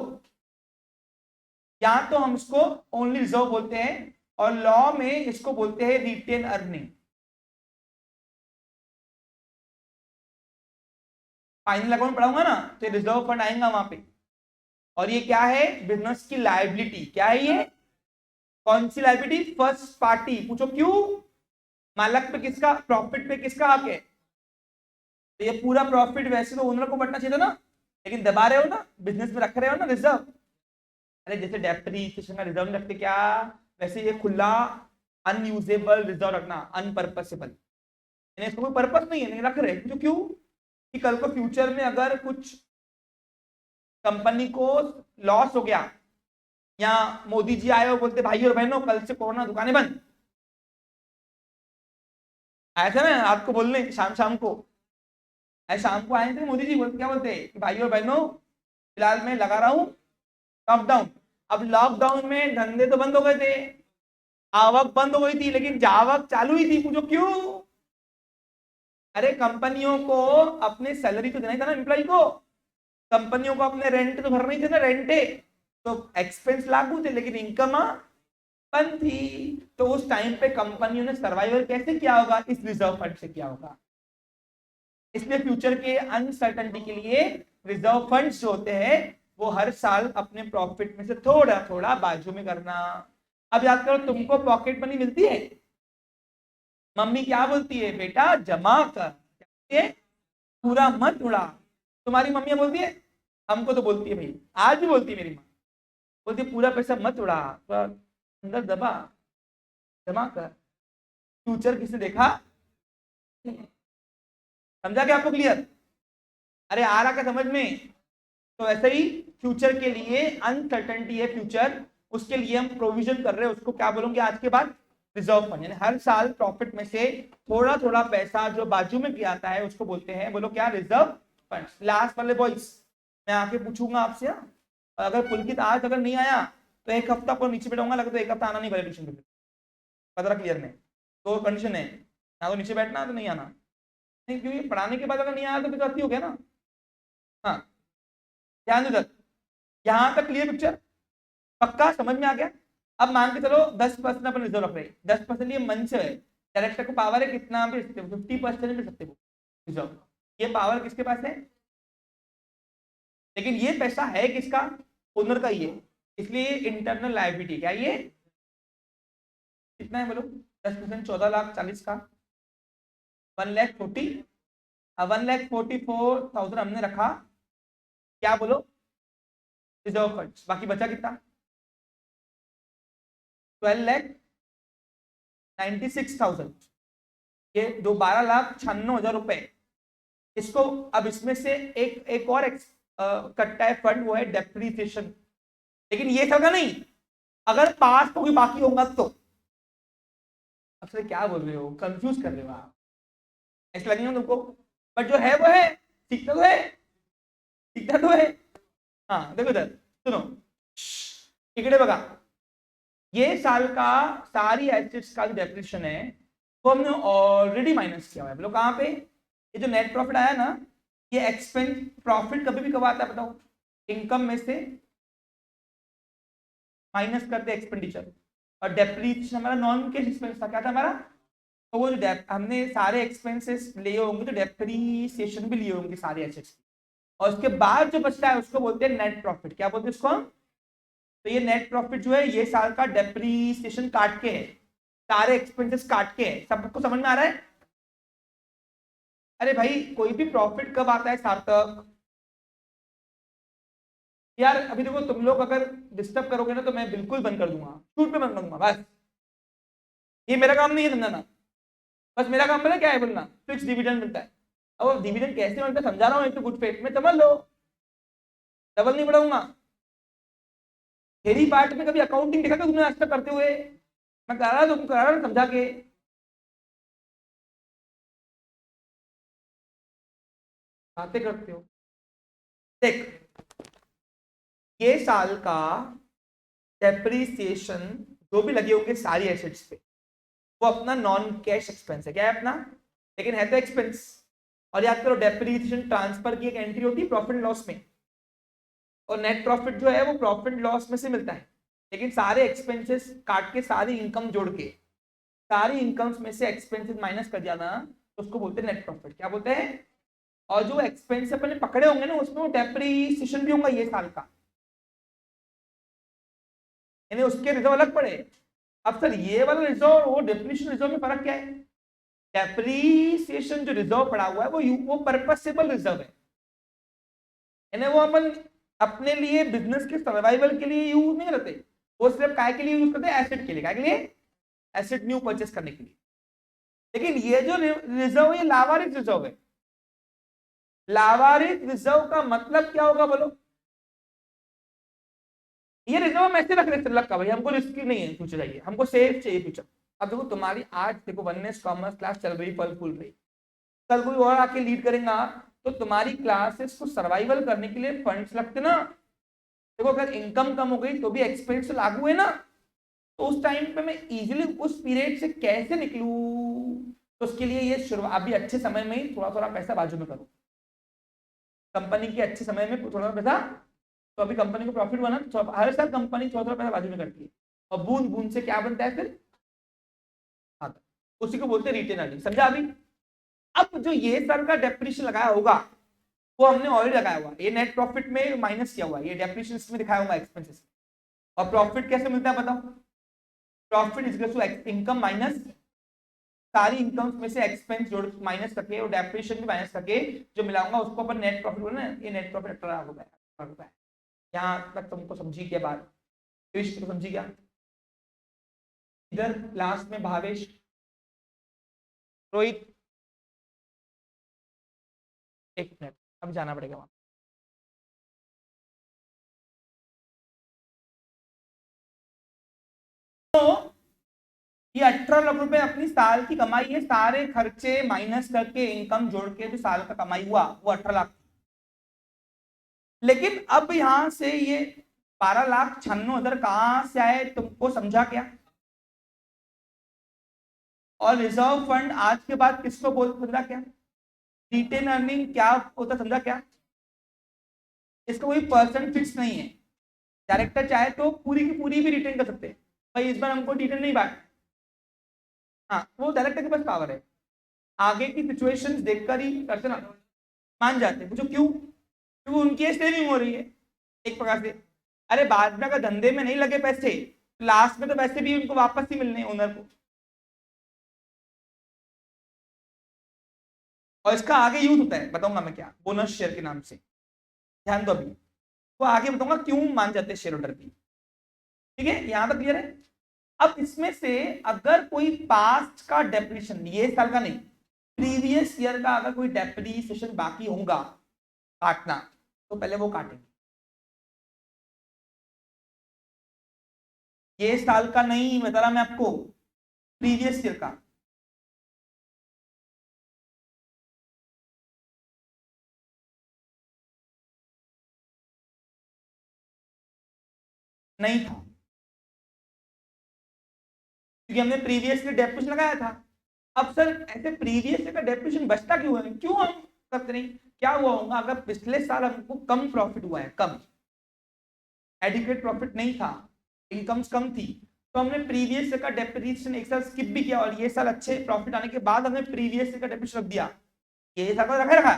या तो हम इसको ओनली रिजर्व बोलते हैं, और लॉ में इसको बोलते हैं रिटेन अर्निंग। फाइनल अकाउंट पढ़ाऊंगा ना तो रिजर्व फंड आएगा वहां पे। और ये क्या है? बिजनेस की लायबिलिटी। क्या है ये? कौन सी लायबिलिटी? First party. पूछो क्यों? मालक पे किसका, प्रॉफिट पे किसका हक है? तो ये पूरा प्रॉफिट वैसे तो ओनर को बंटना चाहिए था ना, लेकिन दबा रहे हो ना, बिजनेस में रख रहे हो ना रिजर्व। अरे जैसे डेप्रिसिएशन का रिजर्व रखते क्या, वैसे ये खुला अनयूजेबल रिजर्व रखना, अनपर्पसेबल, इसको कोई पर्पस नहीं है, नहीं रख रहे। तो क्यों? कि कल को फ्यूचर में अगर कुछ कंपनी को लॉस हो गया, या मोदी जी आए और बोलते भाई और बहनों कल से कोरोना दुकानें बंद, आए थे ना आपको बोलने शाम शाम को, शाम को आए थे मोदी जी, बोलते क्या बोलते कि भाई और बहनों फिलहाल मैं लगा रहा हूं लॉकडाउन। अब लॉकडाउन में धंधे तो बंद हो गए थे, आवक बंद हो गई थी, लेकिन जावक चालू ही थी। पूछो क्यों? अरे कंपनियों को अपने सैलरी तो देना ही था ना एम्प्लॉय को, कंपनियों को अपने रेंट तो भरना ही थे ना, रेंटे तो एक्सपेंस लागू थे, लेकिन इनकम बंद थी। तो उस टाइम पे कंपनियों ने सर्वाइवल कैसे किया होगा? इस रिजर्व फंड से किया होगा। इसलिए फ्यूचर के अनसर्टेनिटी के लिए रिजर्व फंड्स जो होते हैं वो हर साल अपने प्रॉफिट में से थोड़ा थोड़ा बाजू में करना। अब याद करो, तुमको पॉकेट मनी मिलती है, मम्मी क्या बोलती है? बेटा जमा कर, पूरा मत उड़ा। तुम्हारी मम्मी बोलती है? हमको तो बोलती है भाई, आज भी बोलती है मेरी माँ, बोलती है पूरा पैसा मत उड़ा, अंदर दबा, जमा कर। फ्यूचर किसने देखा? समझा क्या आपको क्लियर? अरे आ रहा क्या समझ में? तो ऐसे ही फ्यूचर के लिए अनसर्टेनिटी है फ्यूचर, उसके लिए हम प्रोविजन कर रहे हैं, उसको क्या बोलोगे आज के बाद? Reserve fund. यानी हर साल प्रॉफिट में से थोड़ा थोड़ा पैसा जो बाजू में किया आता है उसको बोलते हैं, बोलो क्या? Reserve fund. लास्ट वाले बॉयज मैं आके पूछूंगा आपसे, अगर पुलकित आज अगर नहीं आया तो एक हफ्ता पर नीचे बैठाऊंगा, लगे तो एक हफ्ता आना नहीं पड़ेगा ट्यूशन पे। पता क्लियर नहीं? तो कंडीशन है, ना तो नीचे बैठना तो नहीं आना, नहीं क्योंकि पढ़ाने के बाद अगर नहीं आया तो फिर गलती हो गया ना। हाँ, ध्यान दो। यहां तक क्लियर पिक्चर? पक्का समझ में आ गया? अब मान के चलो 10% अपन रिजर्व रख रहे हैं, 10% ये मन से है, डायरेक्टर को पावर है कितना भी 50% भी सकते हो रिजर्व, ये पावर किसके पास है, लेकिन ये पैसा है किसका, ओनर का ही है, इसलिए इंटरनल लायबिलिटी क्या ये कितना है बोलो, 10% 14,40,000 का 1,40,000, 1,44,000 हमने रखा, क्या बोलो रिजर्व फंड, बाकी बचा कितना 12,96,000, ये 12,96,000 रुपए, इसको अब इसमें से एक और कटता है फंड, वो है डेप्रीसिएशन, लेकिन ये सगा नहीं, अगर पास तो कोई बाकी होगा तो, अब सर क्या बोल रहे हो, कंफ्यूज कर रहे हो आप, ऐसा लगेगा तुमको, बट जो है वो है, सीखता तो है, सीखता तो है। हाँ देखो इधर सुनो, इकडे बघा, ये साल का सारी एसेट्स का जो डेप्रिसिएशन है वो हमने ऑलरेडी माइनस किया हुआ है, बोलो कहाँ पे, ये जो नेट प्रॉफिट आया ना, ये एक्सपेंस, प्रॉफिट कभी भी कब आता है बताओ, इनकम में से माइनस करते एक्सपेंडिचर, और डेप्रिसिएशन हमारा नॉन कैश एक्सपेंस था, क्या था हमारा, तो वो जो हमने सारे एक्सपेंसेस लिए होंगे तो डेप्रिसिएशन भी लिए होंगे सारे एसेट्स, और उसके बाद जो बचता है उसको बोलते हैं नेट प्रॉफिट, क्या बोलते हैं उसको, तो ये नेट प्रॉफिट जो है ये साल का डेप्रिसिएशन काट के है, सारे एक्सपेंसेस काट के है, सबको समझ में आ रहा है। अरे भाई कोई भी प्रॉफिट कब आता है सार्थक, यार अभी देखो तुम लोग अगर डिस्टर्ब करोगे ना तो मैं बिल्कुल बंद कर दूंगा, शूट पे बंद कर दूंगा, बस ये मेरा काम नहीं है समझाना, बस मेरा काम पता क्या है, बोलना फिक्स डिविडेंड मिलता है, अब डिविडेंड कैसे मिलता है समझा रहा हूँ, एक तो गुड फेथ में समझ लो, डबल नहीं बढ़ाऊंगा। थेरी पार्ट में कभी अकाउंटिंग देखा था तुमने आज तक करते हुए, मैं करा रहा, तुम करा रहा समझा के, बातें करते हो। देख ये साल का डेप्रिसिएशन जो भी लगे होंगे सारी एसेट्स पे, वो अपना नॉन कैश एक्सपेंस है, क्या है अपना, लेकिन है तो एक्सपेंस, और याद करो डेप्रिसिएशन ट्रांसफर की एक एंट्री होती है प्रॉफिट लॉस में, और नेट प्रॉफिट जो है वो प्रॉफिट लॉस में से मिलता है, लेकिन सारे एक्सपेंसेस काट के सारी इनकम जोड़ के, सारी इनकम्स में से एक्सपेंसेस माइनस कर दिया ना, तो उसको बोलते हैं नेट प्रॉफिट, क्या बोलते हैं, और जो एक्सपेंस अपने पकड़े होंगे ना उसमें वो डेप्रिसिएशन भी होगा ये साल का, यानी उसके रिजर्व अलग पड़े। अब सर ये वाला रिजर्व वो डेप्रिसिएशन रिजर्व में फर्क क्या है, डेप्रिसिएशन जो रिजर्व पड़ा हुआ है वो पर्पसेबल रिजर्व है, यानी वो अपन अपने लिए बिजनेस के सर्वाइवल के लिए यूज नहीं करते, वो सिर्फ काय के लिए यूज करते हैं, एसेट के लिए, काय के लिए, एसेट न्यू परचेस करने के लिए। लेकिन ये जो रिजर्व है लावारिस रिजर्व है, लावारिस रिजर्व का मतलब क्या होगा बोलो, ये रिजर्व हम ऐसे रख रहे हैं का भाई, हमको रिस्की नहीं है फ्यूचर चाहिए, हमको सेफ चाहिए फ्यूचर। अब देखो तुम्हारी आज देखो वननेस कॉमर्स क्लास चल रही, फल फूल रही, कल कोई और आके लीड करेगा तो तुम्हारी क्लासेस को सर्वाइवल करने के लिए फंड्स लगते ना, देखो अगर इनकम कम हो गई तो भी एक्सपेंस लागू है ना, तो उस टाइम पे मैं इजीली उस पीरियड से कैसे निकलूं, तो उसके लिए ये शुरुआत अभी अच्छे समय में ही थोड़ा थोड़ा पैसा बाजू में करो, कंपनी के अच्छे समय में थोड़ा पैसा, तो अभी कंपनी को प्रॉफिट बना तो हर साल कंपनी थोड़ा थोड़ा पैसा बाजू में करती है, और बूंद बूंद से क्या बनता है फिर आता, उसी को बोलते हैं रिटेन अर्निंग, समझा अभी। अब जो ये साल का डेप्रिसिएशन लगाया होगा वो हमने ऑलरेडी लगाया हुआ, ये नेट प्रॉफिट में माइनस किया हुआ, ये डेप्रिसिएशन में दिखाया होगा एक्सपेंसेस, और प्रॉफिट कैसे मिलता है बताओ, profit is equal to income minus सारी इनकम्स में से एक्सपेंस जोड़ माइनस करके और डेप्रिसिएशन भी माइनस करके जो मिलाऊंगा उसको अपन नेट प्रॉफिट बोलना, ये नेट प्रॉफिट 18 रुपए। यहाँ तक तुमको समझी क्या बात, तो समझी क्या, इधर लास्ट में भावेश, रोहित, एक मिनट अब जाना पड़ेगा वहां, तो ये 18 लाख रुपए अपनी साल की कमाई है, सारे खर्चे माइनस करके इनकम जोड़ के जो साल का कमाई हुआ वो 18 लाख, लेकिन अब यहां से ये 12,96,000 कहां से आए तुमको समझा क्या, और रिजर्व फंड आज के बाद किसको बोल समझा क्या, रिटेन अर्निंग क्या होता समझा क्या, इसका कोई परसेंट फिक्स नहीं है, डायरेक्टर चाहे तो पूरी की पूरी भी रिटेन कर सकते हैं, भाई इस बार हमको डिविडेंड नहीं बांट, हाँ वो डायरेक्टर के पास पावर है, आगे की सिचुएशंस देखकर ही करते ना मान जाते हैं। पूछो क्यों? क्योंकि उनकी सेविंग हो रही है एक प्रकार से। अरे बाद में अगर धंधे में नहीं लगे पैसे, लास्ट में तो पैसे भी उनको वापस ही मिलने ओनर को। और इसका आगे यूज होता है, बताऊंगा मैं क्या, बोनस शेयर के नाम से, ध्यान दो अभी, वो आगे बताऊंगा क्यों मान जाते हैं शेयर होल्डर की। ठीक है, यहां तक क्लियर है। अब इसमें से अगर कोई पास्ट का डेप्रिसिएशन, ये साल का नहीं, प्रीवियस ईयर का अगर कोई डेप्रिसिएशन बाकी होगा काटना, तो पहले वो काटेंगे। ये साल का नहीं बता रहा मैं आपको, प्रीवियस ईयर का। नहीं था, क्योंकि हमने प्रीवियस ईयर डेप्रिसिएशन लगाया था। अब सर ऐसे प्रीवियस ईयर का डेप्रिसिएशन बचता क्यों है, क्यों हम करते नहीं? क्या हुआ होगा, अगर पिछले साल हमको कम प्रॉफिट हुआ है, कम एडिक्वेट प्रॉफिट नहीं था, इनकम्स कम थी, तो हमने प्रीवियस ईयर का डेप्रिसिएशन एक साल स्किप भी किया, और ये साल अच्छे प्रॉफिट आने के बाद हमने प्रीवियस ईयर का डेप्रिसिएशन रख दिया। ये साल का रखा है,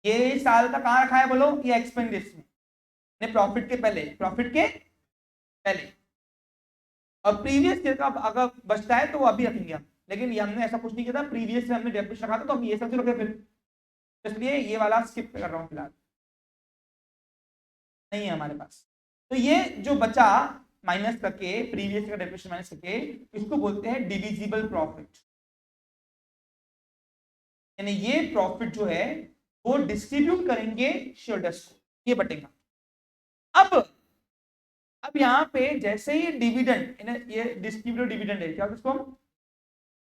ये साल का कहाँ रखा है बोलो, ये एक्सपेंडिस में, प्रॉफिट के पहले, प्रॉफिट के पहले। और प्रीवियस ईयर का अगर बचता है तो वो अभी रखेंगे हम, लेकिन ये हमने ऐसा कुछ नहीं किया था, प्रीवियस ईयर हमने डेप्रिसिएशन रखा था तो हम ये सब रखे फिर, इसलिए ये वाला स्किप कर रहा हूँ फिलहाल, नहीं है हमारे पास। तो ये जो बचा माइनस करके, प्रीवियस का डेप्रिसिएशन माइनस करके, इसको बोलते हैं डिविजिबल प्रॉफिट। यानी ये प्रॉफिट जो है वो डिस्ट्रीब्यूट करेंगे शेयरहोल्डर्स को, ये बटेगा। अब यहाँ पे जैसे ही डिविडेंड, ये डिस्ट्रीब्यूटेड डिविडेंड है, क्या इसको हम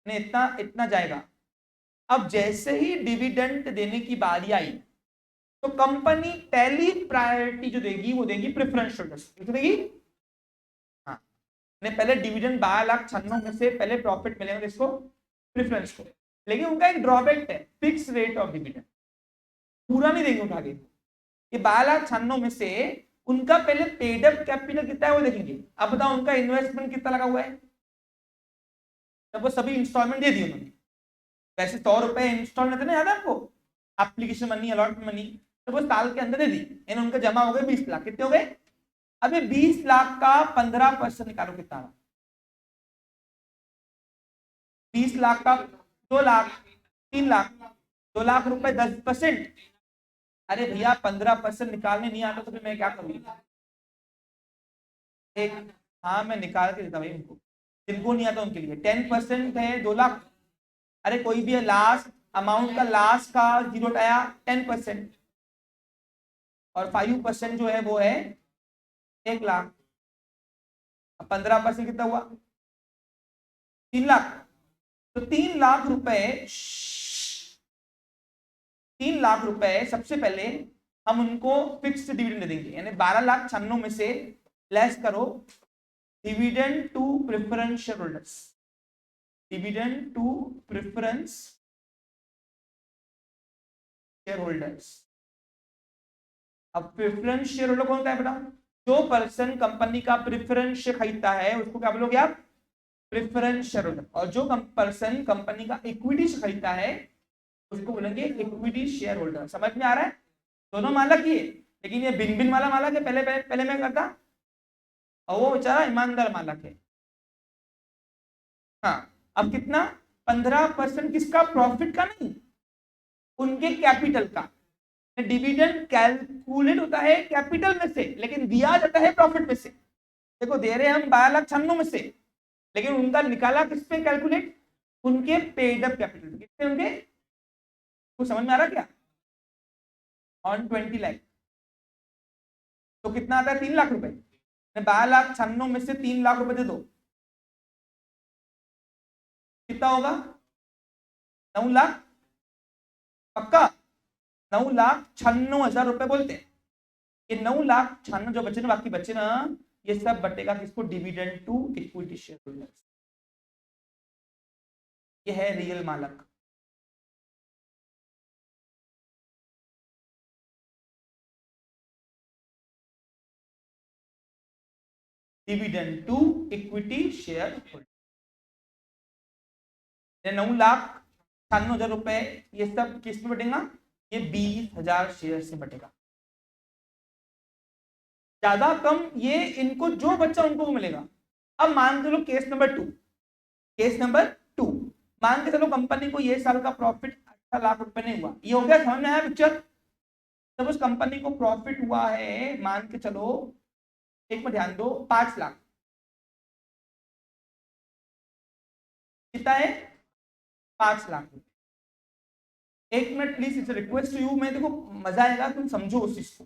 इतना इतना जाएगा। अब जैसे ही डिविडेंड देने की बारी आई, तो कंपनी पहली प्रायोरिटी जो देगी वो देगी प्रेफरेंस शेयरहोल्डर्स, देगी। हाँ, ने पहले डिविडेंड 12,96,000 में से पहले प्रॉफिट मिलेगा इसको, प्रेफरेंस को। लेकिन उनका एक ड्रॉबैक है, फिक्स रेट ऑफ डिविडेंड पूरा नहीं देंगे उठा के। ये 12,96,000 में से उनका पहले पेड अप कैपिटल कितना है वो देखेंगे। अब बताओ उनका इन्वेस्टमेंट कितना लगा हुआ है, जब वो सभी इंस्टॉलमेंट दे दी उन्होंने, वैसे 100 रुपए इंस्टॉलमेंट ना, याद है आपको, एप्लीकेशन मनी, अलॉटमेंट मनी, तो वो साल के अंदर दे दी, यानी उनका जमा हो गए 20 लाख। कितने हो गए? अभी 20 लाख का 15% निकालो, कितना? 20 लाख का 2 लाख, 3 लाख, 2 लाख रुपए 10%। अरे भैया 15% निकालने नहीं आता तो फिर मैं क्या करूँ? एक, हाँ मैं निकाल के देता भाई उनको, जिनको नहीं आता उनके लिए 10% है 2 लाख। अरे कोई भी लास्ट अमाउंट का लास्ट का जीरो आया 10%, और 5% जो है वो है 1 लाख। अब 15% कितना हुआ? 3 लाख। तो 3 लाख रुपए, 3 लाख रुपए सबसे पहले हम उनको फिक्स डिविडेंड दे देंगे, यानी 12,96,000 में से लेस करो dividend to preference share holders, dividend to preference share holders. अब प्रेफरेंस शेयर होल्डर कौन होता है बेटा? जो पर्सन कंपनी का प्रेफरेंस शेयर खरीदता है उसको क्या बोलोगे आप? Preference share holder. और जो पर्सन कंपनी का इक्विटी खरीदता है उसको बोलेंगे इक्विटी शेयर होल्डर। समझ में आ रहा है? दोनों मालक ही है, लेकिन ये बिन बिन वाला मालक है, पहले पहले, पहले मैं करता, और वो बेचारा ईमानदार मालक है। हाँ, अब कितना? 15% किसका? प्रॉफिट का नहीं, उनके कैपिटल का। डिविडेंड कैलकुलेट होता है कैपिटल में से, लेकिन दिया जाता है प्रॉफिट में से। देखो दे रहे हैं हम 12,96,000 में से, लेकिन उनका निकाला किस पे कैलकुलेट? उनके पेड अप कैपिटल। कितने उनके, कुछ समझ में आ रहा क्या? ऑन 20 लाख, तो कितना आता है? 3 लाख रुपए। 12,96,000 में से 3 लाख रुपए दे दो, कितना होगा? 9 लाख। पक्का? 9,96,000 रुपए बोलते हैं। ये 9,96,000 जो बचे ना, बाकी बचे ना, ये सब बटेगा किसको? Dividend to equity share holders. ये है रियल मालक। Dividend to equity share holder. 9,96,000 रुपए ये सब किस में बटेगा? ये 20,000 शेयर से बटेगा। ज्यादा कम ये इनको जो बच्चा उनको मिलेगा। अब मान के चलो केस नंबर 2, केस नंबर 2 मान के चलो कंपनी को ये साल का प्रॉफिट 18 लाख रुपए नहीं हुआ। ये हो गया, समझ में आया पिक्चर? तब उस कंपनी को प्रॉफिट हुआ है, मान के चलो, एक में ध्यान दो, 5 लाख। कितना है? 5 लाख रुपए। एक minute please, it's request to you, मैं देखो मजा आएगा, तुम समझो उस चीज को।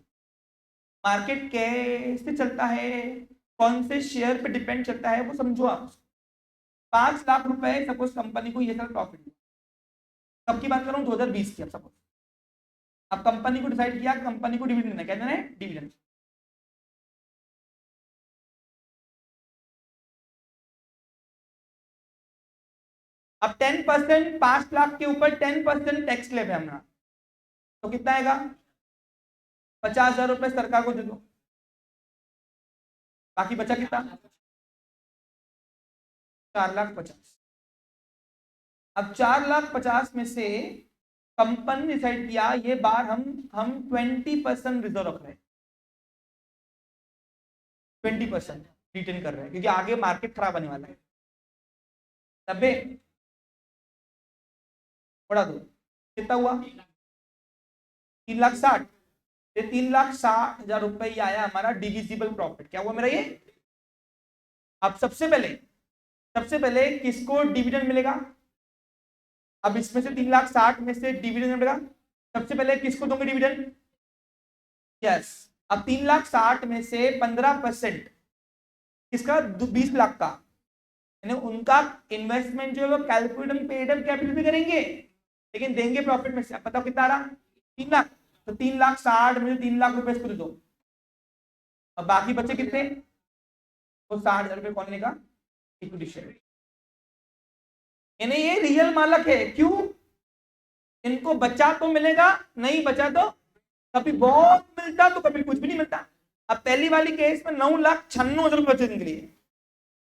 मार्केट कैसे चलता है, कौन से शेयर पे डिपेंड चलता है, वो समझो आप। 5 लाख रुपए सपोज कंपनी को ये साल प्रॉफिट हुआ। कब की बात कर रहा हूँ? 2020 की। अब सपोज अब कंपनी को डिसाइड किया कंपनी को डिविडेंड देना, क्या देना है? डिविडेंड। अब 10%, 5 लाख के ऊपर 10% टैक्स स्लैब है हमारा, तो कितना आएगा? 50,000 रुपए सरकार को दे दो, बाकी बचा कितना? 4,50,000। अब 4,50,000 में से कंपनी ने डिसाइड किया ये बार हम 20% रिजर्व रख रहे हैं, 20% रिटेन कर रहे हैं, क्योंकि आगे मार्केट खराब आने वाला है। 90 बढ़ा दो, कितना हुआ? 3,60,000। ये 3,60,000 रुपए ही आया हमारा डिविजिबल प्रॉफिट। क्या हुआ मेरा ये? अब सबसे पहले किसको डिविडेंड मिलेगा? अब इसमें से 3,60,000 में से डिविडेंड मिलेगा, सबसे पहले किसको दोगे डिविडेंड? यस। अब 3,60,000 में से 15% किसका? 20 लाख का, यानी उनका इन्वेस्टमेंट जो है वो कैलकुलेट पेड अप कैपिटल भी करेंगे, लेकिन देंगे प्रॉफिट में से। अब बताओ कितना आ रहा? 3 लाख। तो 3,60,000 में 3 लाख रुपए इसको दे दो। अब बाकी बचे कितने? वो 60,000 रुपए कौन लेगा? Equity share. यानी ये रियल मालक है। क्यों? इनको बचा तो मिलेगा, नहीं बचा तो कभी बहुत मिलता तो कभी कुछ भी नहीं मिलता। अब पहली वाली केस में 9,96,000 रुपए बचे इनके लिए,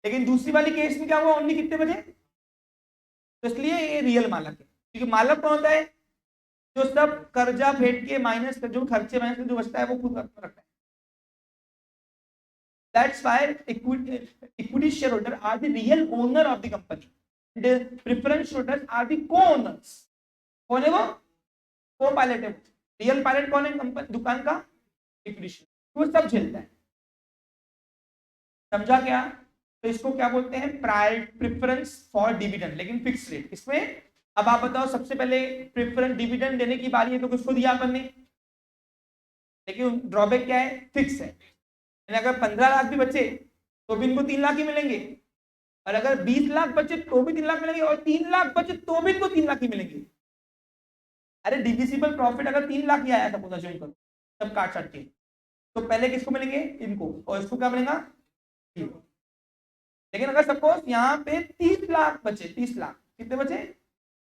लेकिन दूसरी वाली केस में क्या हुआ? ओनली कितने बचे? तो इसलिए ये रियल मालक है, क्योंकि मालक कौन होता है? जो सब कर्जा फेंट के माइनस जो खर्चे माइनस जो बचता है वो खुद रखता है। That's why equity shareholder are the real owner of the company. The preference shareholders are the co-owners. कौन है वो? Co-pilot है। रियल पायलट कौन है कंपनी दुकान का? Equity share. वो सब झेलता है। समझा क्या? तो इसको क्या बोलते हैं? प्रेफरेंस फॉर डिविडेंड, लेकिन फिक्स रेट। इसमें अब आप बताओ, सबसे पहले प्रेफरेंस डिविडेंड देने की बारी है तो किसको दिया अपन ने? लेकिन ड्रॉबैक क्या है? फिक्स है। अगर 15 लाख भी बचे तो भी इनको 3 लाख ही मिलेंगे, और अगर 20 लाख बचे तो भी 3 लाख मिलेंगे, और 3 लाख बचे तो भी इनको 3 लाख ही मिलेंगे। अरे डिविजिबल प्रॉफिट अगर 3 लाख ही आया था पूरा करो सब काट छाट के, तो पहले किसको मिलेंगे? इनको, और इसको क्या मिलेगा? लेकिन अगर सपोज यहाँ पे 30 लाख बचे, 30 लाख कितने बचे?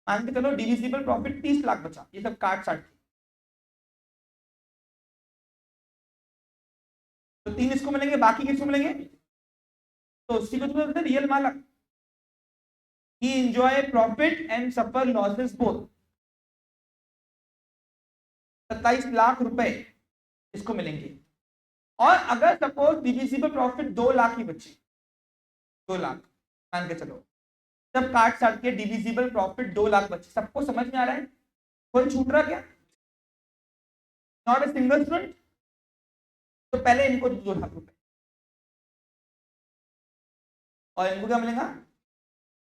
मान के चलो डिविजिबल प्रॉफिट 30 लाख बचा, ये सब काट छाट के, तो 3 इसको मिलेंगे, बाकी किसको मिलेंगे? तो उसी को तो बोलते हैं रियल मालक। He enjoy profit and suffer losses both. 27 lakh रुपए इसको मिलेंगे। और अगर सपोज डिविजिबल प्रॉफिट 2 लाख ही बचे, 2 लाख मान के चलो, जब काट साट के डिविजिबल प्रॉफिट 2 लाख बचे, सबको समझ में आ रहा है? कोई छूट रहा क्या? Not a single student. तो पहले इनको 2 लाख रुपए, और इनको क्या मिलेगा?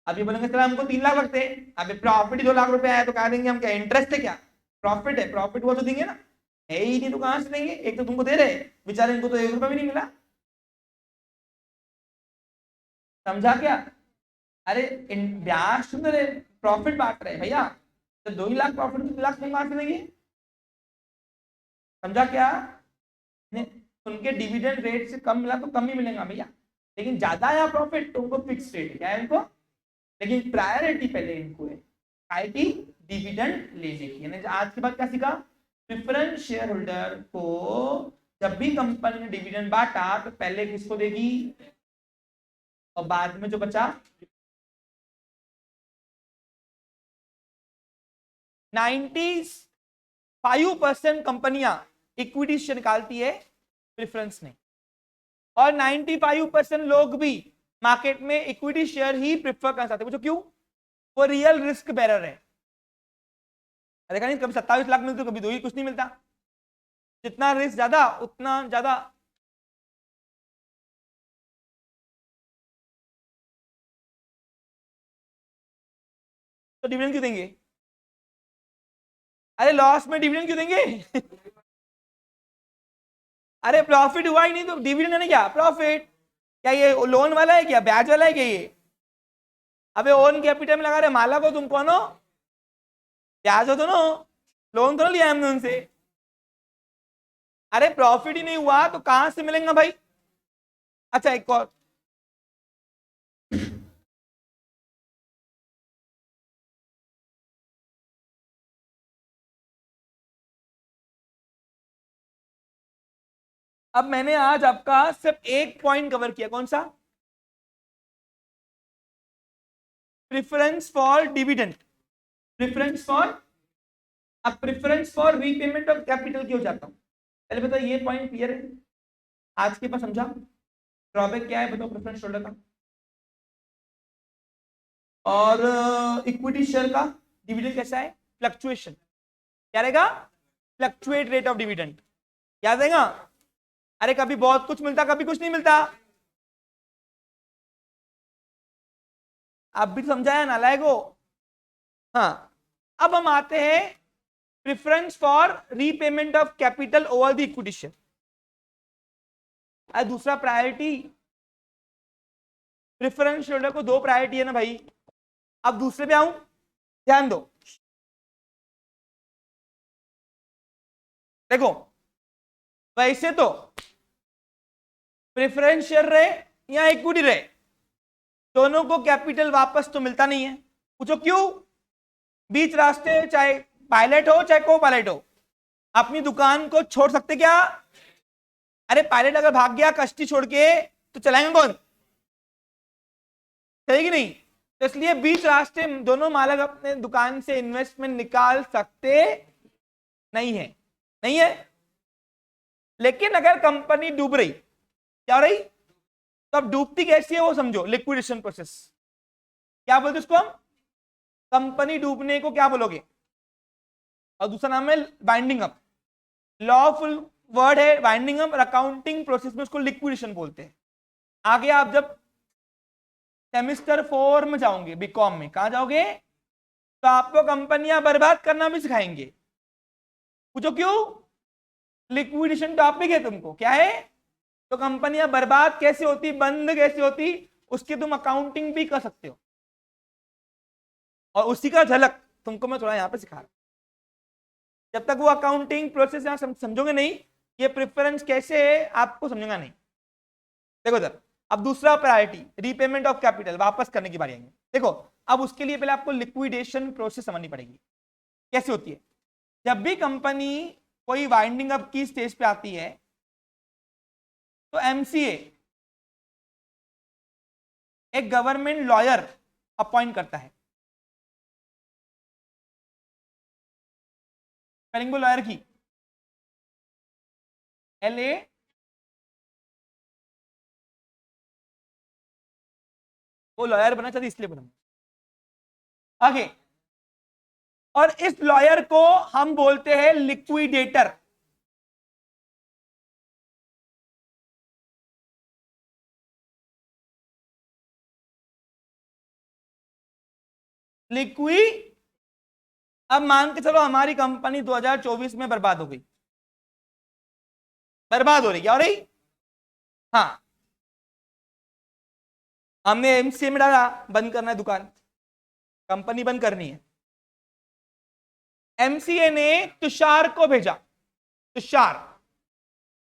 अभी बोलेंगे चलो हमको 3 लाख लगते हैं, अभी प्रॉफिट 2 लाख रुपए आया तो कह देंगे हम क्या इंटरेस्ट है क्या? प्रॉफिट है, प्रॉफिट वो तो देंगे ना, है ही नहीं तो कहां से देंगे? एक तो तुमको दे रहे बेचारे, इनको तो 1 रुपया भी नहीं मिला। समझा क्या? अरे ब्याज सुन रहे, प्रॉफिट बांट रहे भैया, तो 2 लाख प्रॉफिट 3 लाख कहां से देंगे? समझा क्या? उनके डिविडेंड रेट से कम मिला तो कम ही मिलेगा भैया, लेकिन ज्यादा आया प्रॉफिट तो उनको फिक्स रेट क्या है इनको, लेकिन प्रायोरिटी पहले इनको है आईटी डिविडेंड लेने की। यानी आज के बाद क्या सीखा? प्रेफरेंस शेयर होल्डर को जब भी कंपनी ने डिविडेंड बांटा तो पहले किसको देगी? और बाद में जो बचा 95% कंपनियां इक्विटी शेयर निकालती है, प्रेफरेंस नहीं। और 95% लोग भी मार्केट में इक्विटी शेयर ही प्रेफर करना चाहते हैं। क्यों? वो रियल रिस्क बेरर है। देखा नहीं, कभी 27 लाख मिलते कभी 2 ही, कुछ नहीं मिलता। जितना रिस्क ज्यादा उतना ज्यादा। तो डिविडेंड क्यों देंगे? अरे लॉस में डिविडेंड क्यों देंगे? अरे प्रॉफिट हुआ ही नहीं तो डिविडेंड है क्या? प्रॉफिट क्या ये लोन वाला है क्या? ब्याज वाला है क्या ये? अबे ओन कैपिटल में लगा रहे माला को, तुम कौन हो? ब्याज हो दोनों, लोन तो लिया हमने उनसे। अरे प्रॉफिट ही नहीं हुआ तो कहां से मिलेगा भाई? अच्छा एक और, अब मैंने आज आपका सिर्फ एक पॉइंट कवर किया, कौन सा? Preference for dividend, preference for, अब preference for repayment of capital क्यों जाता हूं? पहले बताओ ये पॉइंट क्लियर है आज के पास? समझा ड्रॉबैक क्या है? बताओ प्रेफरेंस शोल्डर का और इक्विटी शेयर का डिविडेंड कैसा है? फ्लक्चुएशन क्या रहेगा? फ्लक्चुएट रेट ऑफ डिविडेंड, याद रहेगा? अरे कभी बहुत कुछ मिलता, कभी कुछ नहीं मिलता। आप भी समझाया नालायक हो। हाँ, अब हम आते हैं preference for repayment of capital over the equity share. दूसरा प्रायोरिटी, प्रेफरेंस शेयर को 2 प्रायोरिटी है ना भाई। अब दूसरे पे आऊं, ध्यान दो। देखो वैसे तो प्रेफरेंस शेयर रहे या इक्विटी रहे, दोनों को कैपिटल वापस तो मिलता नहीं है। पूछो क्यों? बीच रास्ते चाहे पायलट हो चाहे को पायलट हो, अपनी दुकान को छोड़ सकते क्या? अरे पायलट अगर भाग गया कश्ती छोड़ के तो चलाएंगे कौन? चलेगी नहीं। तो इसलिए बीच रास्ते दोनों मालिक अपने दुकान से इन्वेस्टमेंट निकाल सकते नहीं है, नहीं है। लेकिन अगर कंपनी डूब रही, क्या हो रही? तो अब डूबती कैसी है वो समझो, लिक्विडेशन प्रोसेस। क्या बोलते उसको हम? कंपनी डूबने को क्या बोलोगे? और दूसरा नाम है वाइंडिंग अप। लॉफुल वर्ड है वाइंडिंग अप, अकाउंटिंग प्रोसेस में उसको लिक्विडेशन बोलते हैं। आगे आप जब सेमेस्टर 4 में जाओगे बीकॉम में, कहां जाओगे? तो आपको कंपनियां बर्बाद करना भी सिखाएंगे। पूछो क्यों? लिक्विडेशन टॉपिक है तुमको, क्या है? तो कंपनियां बर्बाद कैसे होती, बंद कैसे होती, उसकी तुम अकाउंटिंग भी कर सकते हो। और उसी का झलक तुमको मैं थोड़ा यहां पे सिखा रहा हूं। जब तक वो अकाउंटिंग प्रोसेस यहां समझोगे नहीं, ये प्रेफरेंस कैसे है आपको समझेगा नहीं। देखो सर, अब दूसरा प्रायोरिटी रीपेमेंट ऑफ कैपिटल, वापस करने की बारी आएंगे। देखो अब उसके लिए पहले आपको लिक्विडेशन प्रोसेस समझनी पड़ेगी, कैसे होती है। जब भी कंपनी कोई वाइंडिंग अप की स्टेज पे आती है तो एमसीए एक गवर्नमेंट लॉयर अपॉइंट करता है। स्पेलिंग लॉयर की LA वो लॉयर बना चाहती इसलिए बना। आगे, और इस लॉयर को हम बोलते हैं लिक्विडेटर। लिक्विड, अब मान के चलो हमारी कंपनी 2024 में बर्बाद हो गई, बर्बाद हो रही, क्या हो रही? हाँ, हमने एमसीए में डाला बंद करना है दुकान, कंपनी बंद करनी है। एमसीए ने तुषार को भेजा, तुषार,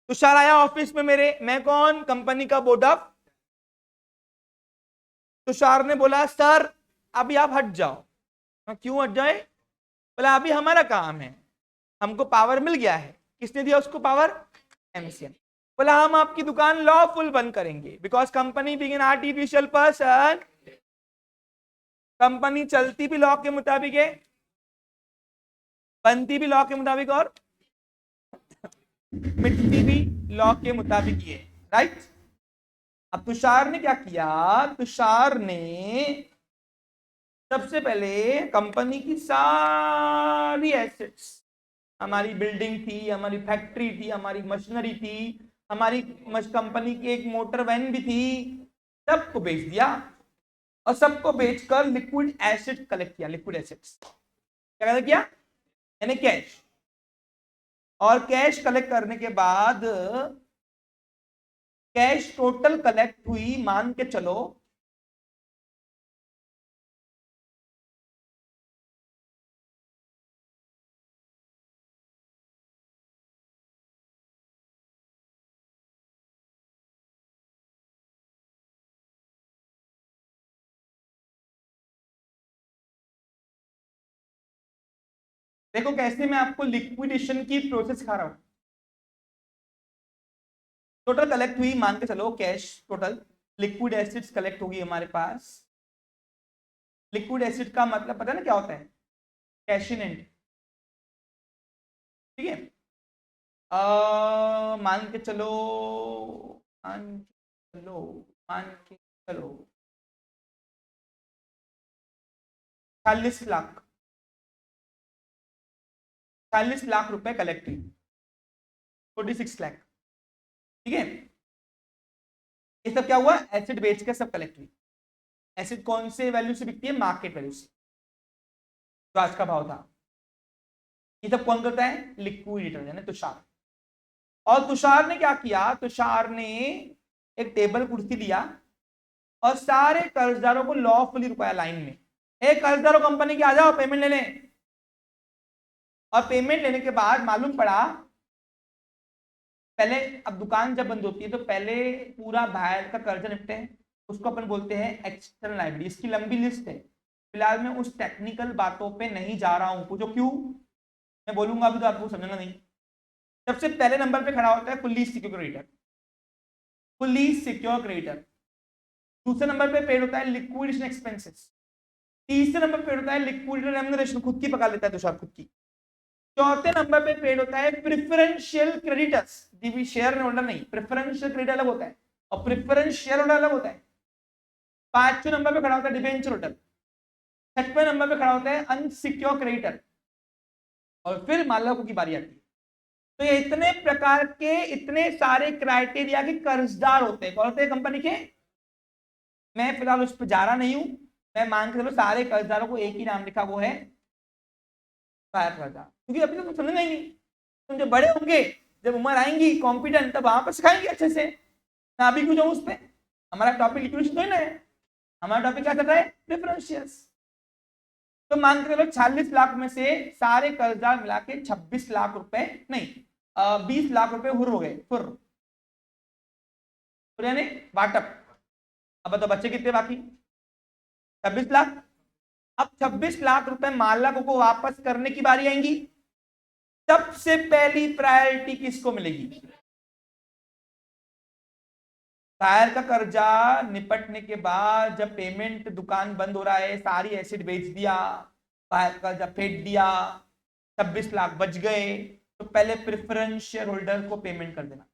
तुषार आया ऑफिस में मेरे, मैं कौन? कंपनी का बोर्ड ऑफ। तुषार ने बोला सर अभी आप हट जाओ। क्यों हट जाए? बोला अभी हमारा काम है, हमको पावर मिल गया है। किसने दिया उसको पावर? एमसीए। बोला हम आपकी दुकान लॉफुल बंद करेंगे, because company being an artificial person, company चलती भी लॉ के मुताबिक है, बनती भी लॉ के मुताबिक और मिटती भी लॉ के मुताबिक ही है, राइट। अब तुषार ने क्या किया, तुषार ने सबसे पहले कंपनी की सारी एसेट्स, हमारी बिल्डिंग थी, हमारी फैक्ट्री थी, हमारी मशीनरी थी, हमारी कंपनी की एक मोटर वैन भी थी, सबको बेच दिया और सबको बेचकर लिक्विड एसेट कलेक्ट किया। लिक्विड एसेट्स क्या किया, यानी कैश। और कैश कलेक्ट करने के बाद कैश टोटल कलेक्ट हुई, मान के चलो देखो कैसे मैं आपको लिक्विडेशन की प्रोसेस सिखा रहा हूं। टोटल कलेक्ट हुई, मान के चलो cash total, liquid acids collect होगी हमारे पास। लिक्विड एसिड का मतलब पता है ना क्या होता है, कैशिनेंट, ठीक है। मान के चलो, मान के चलो, मान के चलो 40 लाख, 40 लाख रुपए कलेक्ट हुई, 46 लाख, ठीक है। ये सब क्या हुआ, एसिड बेच के सब कलेक्ट हुई। एसिड कौन से वैल्यू से बिकती है, मार्केट वैल्यू से, जो आज का भाव था। ये सब कौन करता है, लिक्विडेटर यानी तुषार। और तुषार ने क्या किया, तुषार ने एक टेबल कुर्सी लिया और सारे कर्जदारों को लॉफुली रुपया लाइन में, एक कर्जदारों कंपनी के आ जाओ पेमेंट लेने। और पेमेंट लेने के बाद मालूम पड़ा, पहले अब दुकान जब बंद होती है तो पहले पूरा बाहर का कर्जा निपटे हैं, उसको अपन बोलते हैं एक्सटर्नल लायबिलिटी। इसकी लंबी लिस्ट है, फिलहाल मैं उस टेक्निकल बातों पे नहीं जा रहा हूं, पूछो क्यों, मैं बोलूंगा अभी तो आपको समझना नहीं। सबसे पहले नंबर पे खड़ा होता है fully secure creditor, fully secure creditor. दूसरे नंबर पे पेड होता है लिक्विडेशन एक्सपेंसेस। तीसरे नंबर पे होता है लिक्विडिटी रेम्युनरेशन, खुद की पका लेता है तुषार, खुद की। चौथे नंबर पे पेड होता है preferential creditors, dB share holder नहीं, प्रेफरेंशियल क्रेडिट अलग होता है और प्रेफरेंस शेयर होल्डर अलग होता है। पांचवें नंबर पे खड़ा होता है डिबेंचर होल्डर। छठवें नंबर पे खड़ा होता है अनसिक्योर क्रेडिटर, और फिर मालकों की बारी आती है। तो ये इतने प्रकार के, इतने सारे क्राइटेरिया के कर्जदार होते हैं, कौन होते हैं कंपनी के। मैं फिलहाल उस पर जा रहा नहीं हूं, मैं मान के चलो सारे कर्जदारों को एक ही नाम लिखा, वो है कर्जदार। क्योंकि अभी तो तुम समझना ही नहीं, तुम जब बड़े होंगे, जब उम्र आएंगी कॉम्पिटेंट, तब वहां पर सिखाएंगे अच्छे से। मैं अभी क्यों जाऊं उस पर, हमारा टॉपिक लिक्विडेशन तो ही ना है, हमारा टॉपिक क्या चल रहा है, प्रेफरेंशियल्स। तो मान के चलो 40 लाख में से सारे कर्जदार मिला के 26 लाख रुपए नहीं, 20 लाख रुपए हुर हो गए, फुर यानी वाटअप। अब तो बच्चे कितने बाकी, 26 लाख। अब 26 लाख रुपए मालकों को वापस करने की बारी आएगी। सबसे पहली प्रायोरिटी किसको मिलेगी, शायर का कर्जा निपटने के बाद, जब पेमेंट, दुकान बंद हो रहा है, सारी एसिड बेच दिया, शायर का कर्जा फेंक दिया, 26 लाख बच गए, तो पहले प्रेफरेंस शेयर होल्डर को पेमेंट कर देना।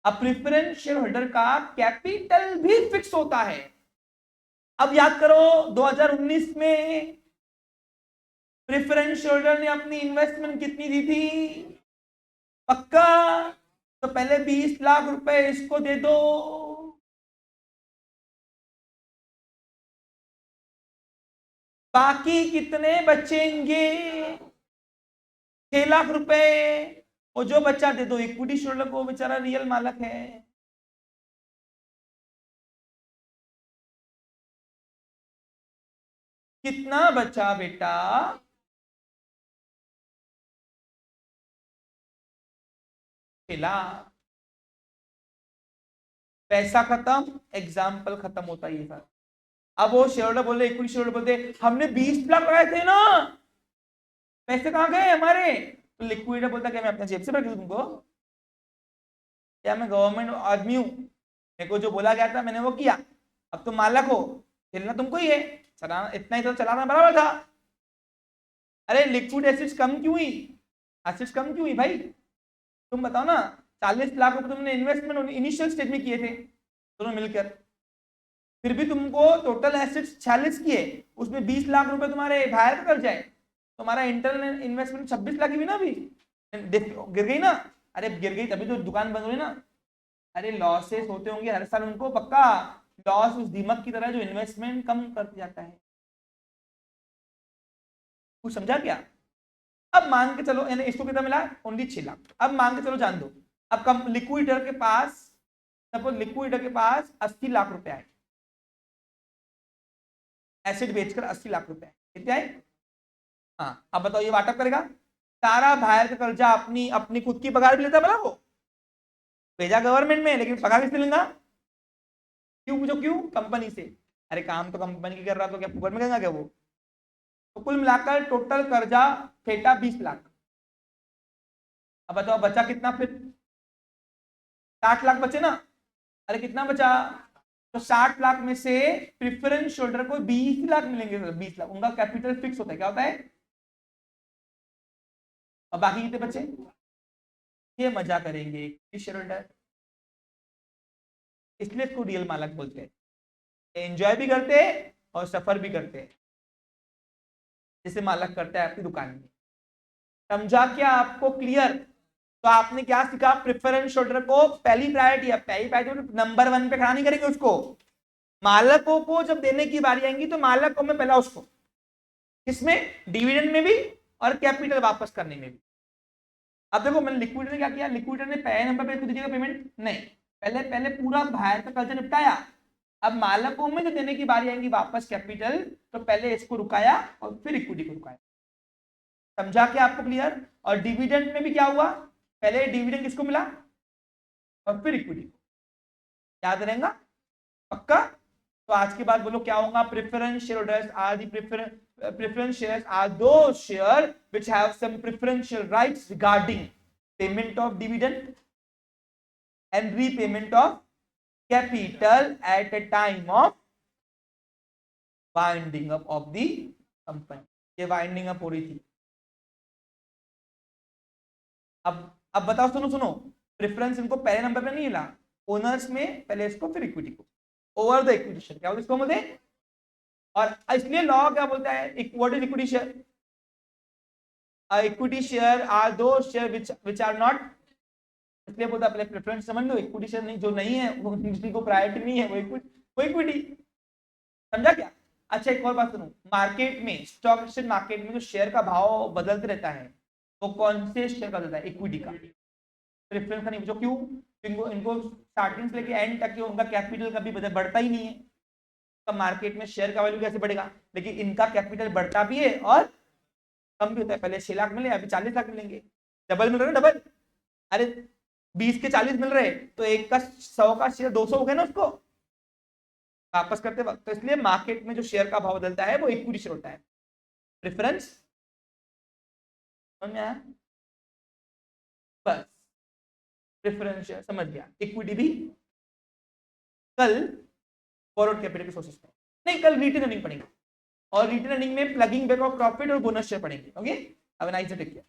अब प्रेफरेंस शेयर होल्डर का कैपिटल भी फिक्स होता है। अब याद करो 2019 में प्रेफरेंस शेयर होल्डर ने अपनी इन्वेस्टमेंट कितनी दी थी, पक्का, तो पहले 20 लाख रुपए इसको दे दो, बाकी कितने बचेंगे, 6 लाख रुपए, और जो बच्चा दे दो इक्विटी शेयर को, बेचारा रियल मालक है। कितना बचा बेटा, खिला, पैसा खत्म, एग्जाम्पल खत्म होता है ये सर। अब वो शेयर होल्डर बोले, इक्विटी शेयर होल्डर बोलते, हमने 20 लाख लगाए थे ना, पैसे कहां गए हमारे, तो लिक्विडेटर बोलता कि मैं अपने जेब से भर के दूं तुमको, या मैं गवर्नमेंट आदमी हूँ, मेरे को जो बोला गया था मैंने वो किया, अब तुम मालक हो, खेलना तुमको ही है, चलाना इतना ही तो चलाना बराबर था। अरे लिक्विड एसिड्स कम क्यों हुई, एसिड्स कम क्यों हुई भाई, तुम बताओ ना। 40 लाख रुपए तुमने इन्वेस्टमेंट इनिशियल स्टेज में किए थे दोनों मिलकर, फिर भी तुमको टोटल एसेट्स 46 किए, उसमें 20 लाख रुपए तुम्हारे बाहर का कर्जा है, तुम्हारा इंटरनल इन्वेस्टमेंट 26 लाख की भी ना, अभी गिर गई ना। अरे गिर गई तभी तो दुकान बंद हुई ना। अरे लॉसेस होते होंगे हर साल उनको, पक्का लॉस उस दीमक की तरह जो इन्वेस्टमेंट कम कर जाता है। कुछ समझा क्या? अब मान के चलो, यानी इसको कितना मिला, ओनली 6 लाख। अब मान के चलो जान दो, अब कम लिक्विडेटर के पास, सपोज लिक्विडेटर के पास 80 लाख रुपए आए, एसिड बेचकर 80 लाख रुपए कितने आए? हाँ, अब बताओ ये वाटअप करेगा सारा बाहर का कर्जा अपनी अपनी खुद की पगार भी लेता भला, वो भेजा गवर्नमेंट में, लेकिन पगार किससे लेगा? क्यों पूछो, क्यों? कंपनी से। अरे काम तो कंपनी की कर रहा, तो क्या फुकट में करेगा क्या वो? तो कुल मिलाकर टोटल कर्जा फेटा 20 लाख। अब बताओ बचा कितना फिर? 60 लाख बचे ना। अरे कितना बचा? तो 60 लाख में से प्रेफरेंस शोल्डर को 20 लाख मिलेंगे, 20 लाख उनका कैपिटल फिक्स होता है, क्या होता है? और बाकी कितने बचे? ये मजा करेंगे शेयर होल्डर, इसलिए इसको रियल मालक बोलते हैं, एंजॉय भी करते हैं और सफर भी करते हैं, जिसे मालक करता है अपनी दुकान में। समझा क्या आपको? क्लियर? तो आपने क्या सीखा? प्रेफरेंस शोल्डर को पहली प्रायोरिटी है, पहली प्रायोरिटी नंबर 1 पे खड़ा नहीं करेंगे उसको, मालकों को जब देने की बारी आएंगी तो मालकों में पहला उसको, किसमें? डिविडेंड में भी और कैपिटल वापस करने में भी। अब देखो मैंने लिक्विडेटर ने क्या किया, लिक्विडेटर ने पहले नंबर पे खुद दीजिएगा पेमेंट नहीं, पहले पहले पूरा बाहर का कर्जा निपटाया, अब मालकों में जो देने की बारी आएंगी वापस कैपिटल, तो पहले इसको रुकाया और फिर इक्विटी को रुकाया। समझा क्या आपको? क्लियर? और डिविडेंड में भी क्या हुआ, पहले डिविडेंड किसको मिला और फिर इक्विटी को, याद रहेगा पक्का? तो आज के बाद बोलो क्या होगा? Preference share holders are the preference shares are those shares which have some preferential rights regarding payment of dividend and repayment of capital at a time of winding up of the company। ये winding up हो रही थी। अब बताओ, सुनो सुनो, preference इनको पहले नंबर पे नहीं मिला, ओनर्स में पहले इसको फिर इक्विटी को, ओवर द इक्विटी शेयर, क्या इसको बोलते हैं? और इसलिए लॉ क्या बोलता है? What is equity share? Equity share are those share which are not, इसलिए बोलता है पहले प्रेफरेंस समझ लो, इक्विटी शेयर नहीं, जो नहीं है वो किसी को प्रायोरिटी नहीं है, वो इक्विटी। समझा क्या? अच्छा एक और बात सुनो, मार्केट में, स्टॉक एक्सचेंज मार्केट में जो शेयर का भाव बदलते रहता है, वो कौन से शेयर का बदलता है? इक्विटी का, प्रेफरेंस का नहीं। जो क्यों? इनको स्टार्टिंग से लेके एंड तक उनका कैपिटल कभी बढ़ता ही नहीं है, तो मार्केट में शेयर का वैल्यू कैसे बढ़ेगा? लेकिन इनका कैपिटल बढ़ता भी है और कम भी होता है, पहले 6 लाख मिले अभी 40 लाख मिलेंगे, डबल मिल रहा है, डबल। अरे 20 के 40 मिल रहे, तो एक का 100 का शेयर 200 हो गया ना उसको वापस करते वक्त। तो इसलिए मार्केट में जो शेयर का भाव बदलता है वो इक्विटी शेयर होता है। प्रेफरेंस समझ में आया? बस प्रेफरेंस शेयर समझ गया। इक्विटी भी कल फॉरवर्ड कैपिटल के सोर्सेस पे नहीं, कल रिटेन अर्निंग पढ़ेंगे, और रिटेन अर्निंग में प्लगिंग बैक ऑफ प्रॉफिट और बोनस शेयर पढ़ेंगे। Okay, have a nice day, take care.